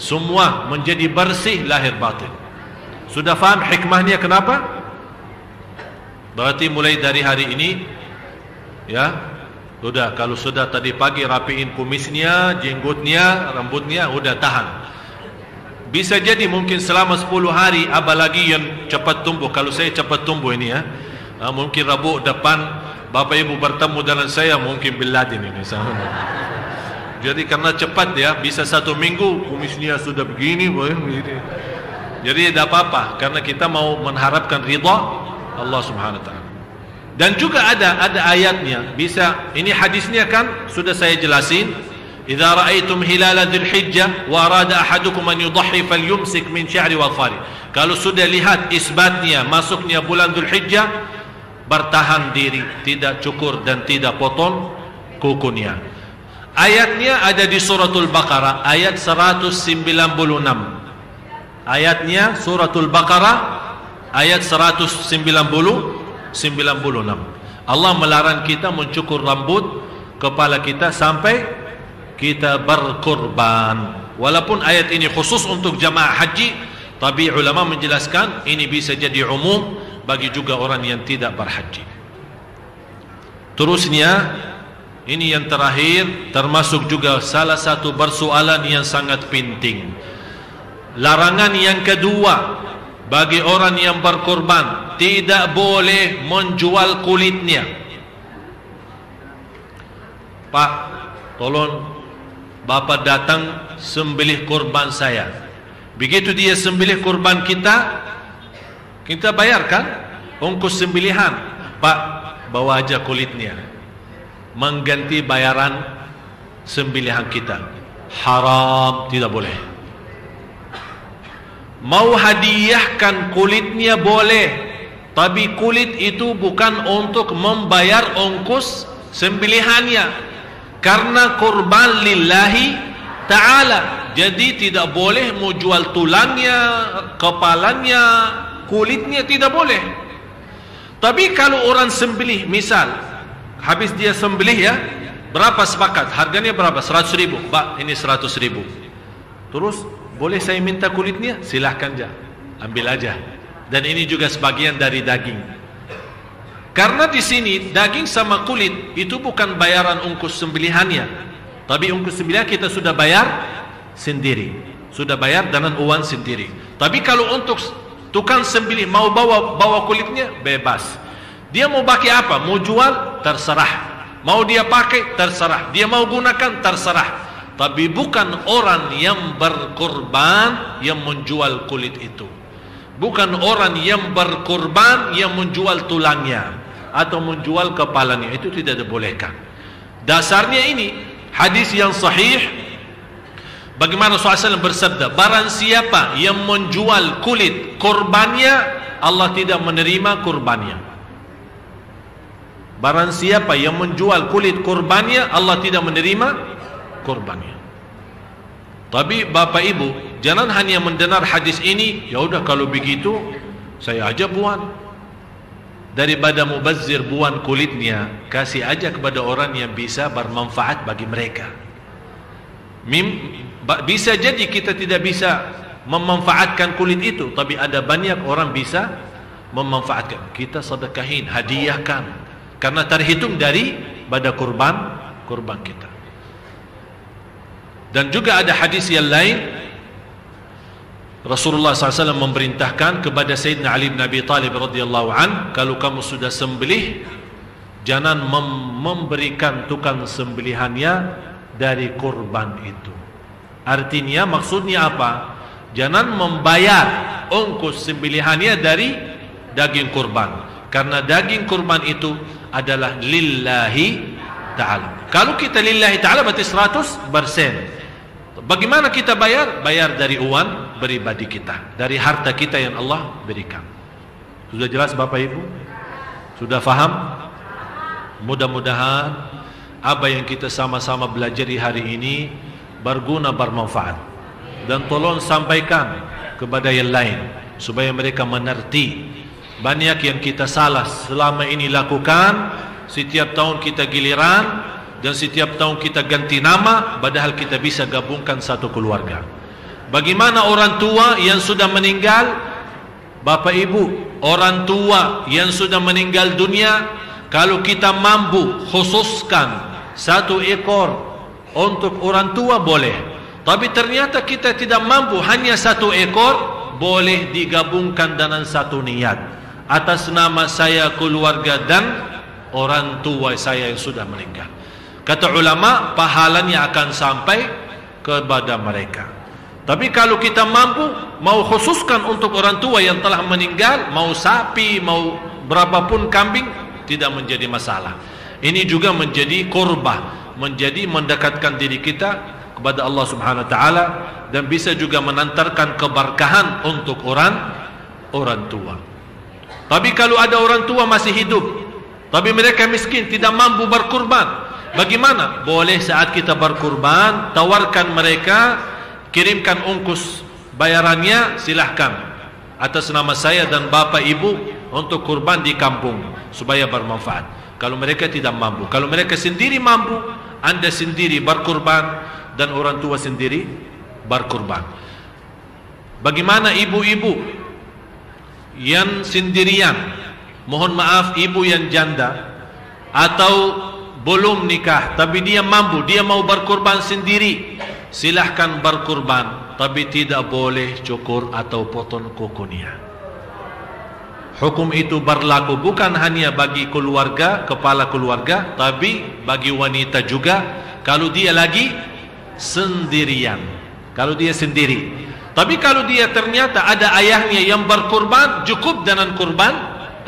Semua menjadi bersih lahir batin. Sudah faham hikmahnya kenapa? Berarti mulai dari hari ini, ya, sudah, kalau sudah tadi pagi rapiin kumisnya, jenggotnya, rambutnya, udah tahan. Bisa jadi mungkin selama 10 hari, apalagi yang cepat tumbuh. Kalau saya cepat tumbuh ini, ya, mungkin Rabu depan Bapak Ibu bertemu dengan saya, mungkin Bin Laden ini. Jadi karena cepat, ya, bisa 1 minggu kumisnya sudah begini. Jadi tidak apa-apa, karena kita mau mengharapkan ridha Allah Subhanahu Wa Taala. Dan juga ada ayatnya. Bisa, ini hadisnya kan sudah saya jelasin. Idza ra'aitum hilala dzulhijjah wa arada ahadukum an yudhhi falyumsik min sya'ri wal fari. Kalau sudah lihat isbatnya masuknya bulan Dzulhijjah, bertahan diri, tidak cukur dan tidak potong kukunya. Ayatnya ada di suratul Baqarah ayat 196. Ayatnya suratul Baqarah ayat 196. Allah melarang kita mencukur rambut kepala kita sampai kita berkurban. Walaupun ayat ini khusus untuk jamaah haji, tapi ulama menjelaskan ini bisa jadi umum bagi juga orang yang tidak berhaji. Terusnya, ini yang terakhir, termasuk juga salah satu persoalan yang sangat penting. Larangan yang kedua bagi orang yang berkorban, tidak boleh menjual kulitnya. Pak, tolong Bapak datang sembelih kurban saya. Begitu dia sembelih kurban kita, kita bayarkan ongkos sembelihan. Pak, bawa aja kulitnya, mengganti bayaran sembelihan kita. Haram, tidak boleh. Mau hadiahkan kulitnya boleh, tapi kulit itu bukan untuk membayar ongkos sembelihannya, karena kurban lillahi ta'ala. Jadi tidak boleh mau jual tulangnya, kepalanya, kulitnya, tidak boleh. Tapi kalau orang sembelih, misal habis dia sembelih ya, berapa sepakat? Harganya berapa? 100.000. Pak, ini 100.000. Terus boleh saya minta kulitnya? Silahkan aja, ambil aja. Dan ini juga sebagian dari daging. Karena di sini daging sama kulit itu bukan bayaran ongkos sembelihannya, tapi ongkos sembelihan kita sudah bayar sendiri, sudah bayar dengan uang sendiri. Tapi kalau untuk tukang sembelih mau bawa kulitnya, bebas. Dia mau pakai apa? Mau jual, terserah. Mau dia pakai, terserah. Dia mau gunakan, terserah. Tapi bukan orang yang berkorban yang menjual kulit itu. Bukan orang yang berkorban yang menjual tulangnya atau menjual kepalanya. Itu tidak dibolehkan. Dasarnya ini hadis yang sahih. Bagaimana Rasulullah SAW bersabda, barang siapa yang menjual kulit korbannya, Allah tidak menerima kurbannya. Barang siapa yang menjual kulit korbannya, Allah tidak menerima kurbannya. Tapi Bapak Ibu, jangan hanya mendengar hadis ini, ya udah kalau begitu saya aja buan. Daripada mubazir buan kulitnya, kasih aja kepada orang yang bisa bermanfaat bagi mereka. Bisa jadi kita tidak bisa memanfaatkan kulit itu, tapi ada banyak orang bisa memanfaatkan. Kita sedekahin, hadiahkan, karena terhitung dari pada kurban kita. Dan juga ada hadis yang lain, Rasulullah SAW memerintahkan kepada Sayyidina Ali bin Abi Talib radhiyallahu an, kalau kamu sudah sembelih, jangan memberikan tukang sembelihannya dari kurban itu. Artinya, maksudnya apa? Jangan membayar ongkos sembelihannya dari daging kurban, karena daging kurban itu adalah lillahi ta'ala. Kalau kita lillahi ta'ala berarti 100%. Bagaimana kita bayar? Bayar dari uang pribadi kita, dari harta kita yang Allah berikan. Sudah jelas Bapak Ibu? Sudah faham? Mudah-mudahan apa yang kita sama-sama belajar di hari ini berguna, bermanfaat. Dan tolong sampaikan kepada yang lain supaya mereka mengerti. Banyak yang kita salah selama ini lakukan. Setiap tahun kita giliran, dan setiap tahun kita ganti nama, padahal kita bisa gabungkan satu keluarga. Bagaimana orang tua yang sudah meninggal? Bapak Ibu, orang tua yang sudah meninggal dunia, kalau kita mampu khususkan 1 ekor untuk orang tua boleh. Tapi ternyata kita tidak mampu, hanya 1 ekor, boleh digabungkan dengan 1 niat atas nama saya, keluarga, dan orang tua saya yang sudah meninggal. Kata ulama, pahalanya akan sampai kepada mereka. Tapi kalau kita mampu mau khususkan untuk orang tua yang telah meninggal, mau sapi, mau berapapun kambing, tidak menjadi masalah. Ini juga menjadi qurbah, menjadi mendekatkan diri kita kepada Allah Subhanahu wa taala, dan bisa juga menantarkan keberkahan untuk orang tua. Tapi kalau ada orang tua masih hidup, tapi mereka miskin, tidak mampu berkurban, bagaimana? Boleh saat kita berkurban, tawarkan mereka, kirimkan ongkos bayarannya silahkan atas nama saya dan bapak ibu untuk kurban di kampung supaya bermanfaat. Kalau mereka tidak mampu, kalau mereka sendiri mampu, anda sendiri berkurban dan orang tua sendiri berkurban. Bagaimana ibu-ibu yang sendirian, mohon maaf ibu yang janda atau belum nikah tapi dia mampu, dia mau berkurban sendiri, silahkan berkurban, tapi tidak boleh cukur atau potong kukunya. Hukum itu berlaku bukan hanya bagi keluarga, kepala keluarga, tapi bagi wanita juga kalau dia lagi sendirian. Kalau dia sendiri. Tapi kalau dia ternyata ada ayahnya yang berkurban, cukup dengan kurban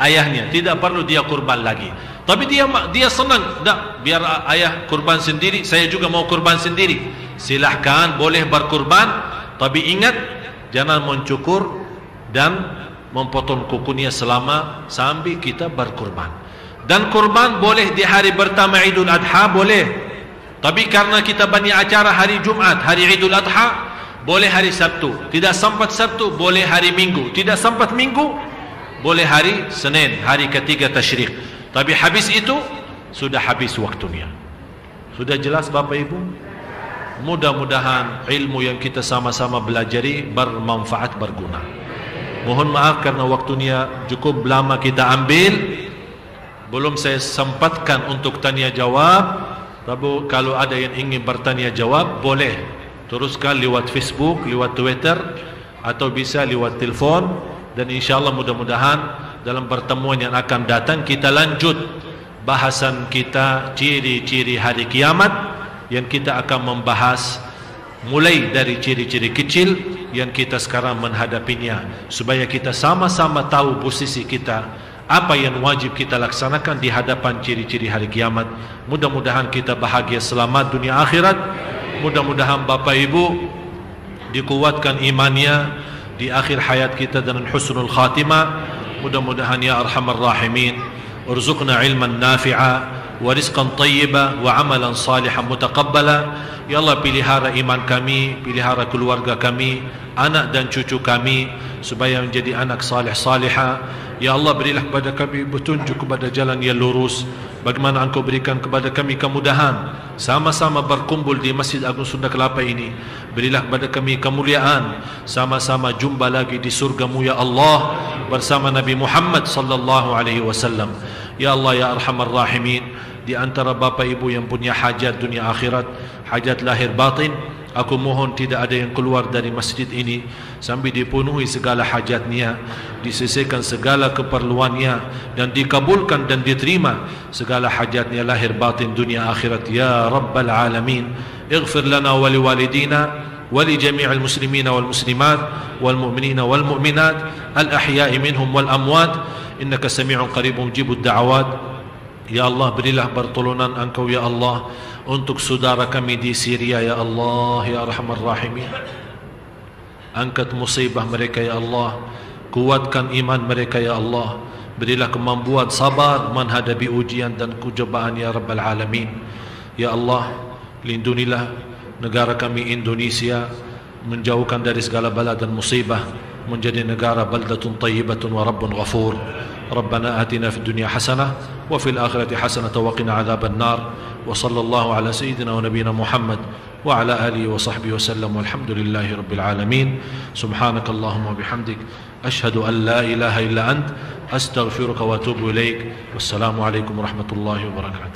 ayahnya, tidak perlu dia kurban lagi. Tapi dia senang, dah biar ayah kurban sendiri, saya juga mau kurban sendiri. Silahkan, boleh berkurban, tapi ingat jangan mencukur dan memotong kukunya sampai kita berkurban. Dan kurban boleh di hari pertama Idul Adha, boleh. Tapi karena kita banyak acara hari Jumat, hari Idul Adha, boleh hari Sabtu. Tidak sempat Sabtu, boleh hari Minggu. Tidak sempat Minggu, boleh hari Senin, hari ketiga Tasyrik. Tapi habis itu sudah habis waktunya. Sudah jelas Bapak Ibu? Mudah-mudahan ilmu yang kita sama-sama belajari bermanfaat, berguna. Mohon maaf karena waktunya cukup lama kita ambil, belum saya sempatkan untuk tanya jawab. Tapi kalau ada yang ingin bertanya jawab, boleh teruskan lewat Facebook, lewat Twitter, atau bisa lewat telefon. Dan insyaAllah mudah-mudahan dalam pertemuan yang akan datang kita lanjut bahasan kita ciri-ciri hari kiamat, yang kita akan membahas mulai dari ciri-ciri kecil yang kita sekarang menghadapinya, supaya kita sama-sama tahu posisi kita, apa yang wajib kita laksanakan di hadapan ciri-ciri hari kiamat. Mudah-mudahan kita bahagia selamat dunia akhirat. Mudah-mudahan Bapak Ibu dikuatkan imannya di akhir hayat kita dengan husnul khatimah. Mudah-mudahan ya arhamar rahimin, urzuqna ilman nafi'a wa rizqan tayyiba wa amalan salihan mutaqabbala. Ya Allah, pelihara iman kami, pelihara keluarga kami, anak dan cucu kami, supaya menjadi anak salih-salihah. Ya Allah, berilah kepada kami petunjuk kepada jalan yang lurus. Bagaimana Engkau berikan kepada kami kemudahan sama-sama berkumpul di Masjid Agung Sunda Kelapa ini. Berilah kepada kami kemuliaan, sama-sama jumpa lagi di surga-Mu ya Allah bersama Nabi Muhammad sallallahu alaihi wasallam. Ya Allah ya arhamar rahimin, di antara Bapak Ibu yang punya hajat dunia akhirat, hajat lahir batin, aku mohon tidak ada yang keluar dari masjid ini sampai dipenuhi segala hajatnya, disisihkan segala keperluannya, dan dikabulkan dan diterima segala hajatnya lahir batin dunia akhirat ya Rabbal Alamin. Ighfir lana wa liwalidina ولجميع المسلمين والمسلمات والمؤمنين والمؤمنات الأحياء منهم والأموات إنك سميع قريب مجيب الدعوات. Ya Allah, berilah pertolongan Engkau ya Allah untuk saudara kami di Syria ya Allah ya Arhamar Rahimin. Angkat musibah mereka ya Allah, kuatkan iman mereka ya Allah. Berilah kemampuan sabar menghadapi ujian dan cobaan ya Rabbal Alamin. Ya Allah, lindungilah negara kami Indonesia, menjauhkan dari segala bala dan musibah, menjadi negara baldatun tayyibatun wa rabbun ghafur. Rabbana atina fid dunya hasanah wa fil akhirati hasanah wa qina adzaban nar. Wa sallallahu ala sayyidina wa nabiyyina Muhammad wa ala alihi wa sahbihi wa sallam. Walhamdulillahi rabbil alamin. Subhanakallahumma wa bihamdik, ashhadu an la ilaha illa ant, astaghfiruka wa atubu ilaik. Wassalamu alaikum warahmatullahi wabarakatuh.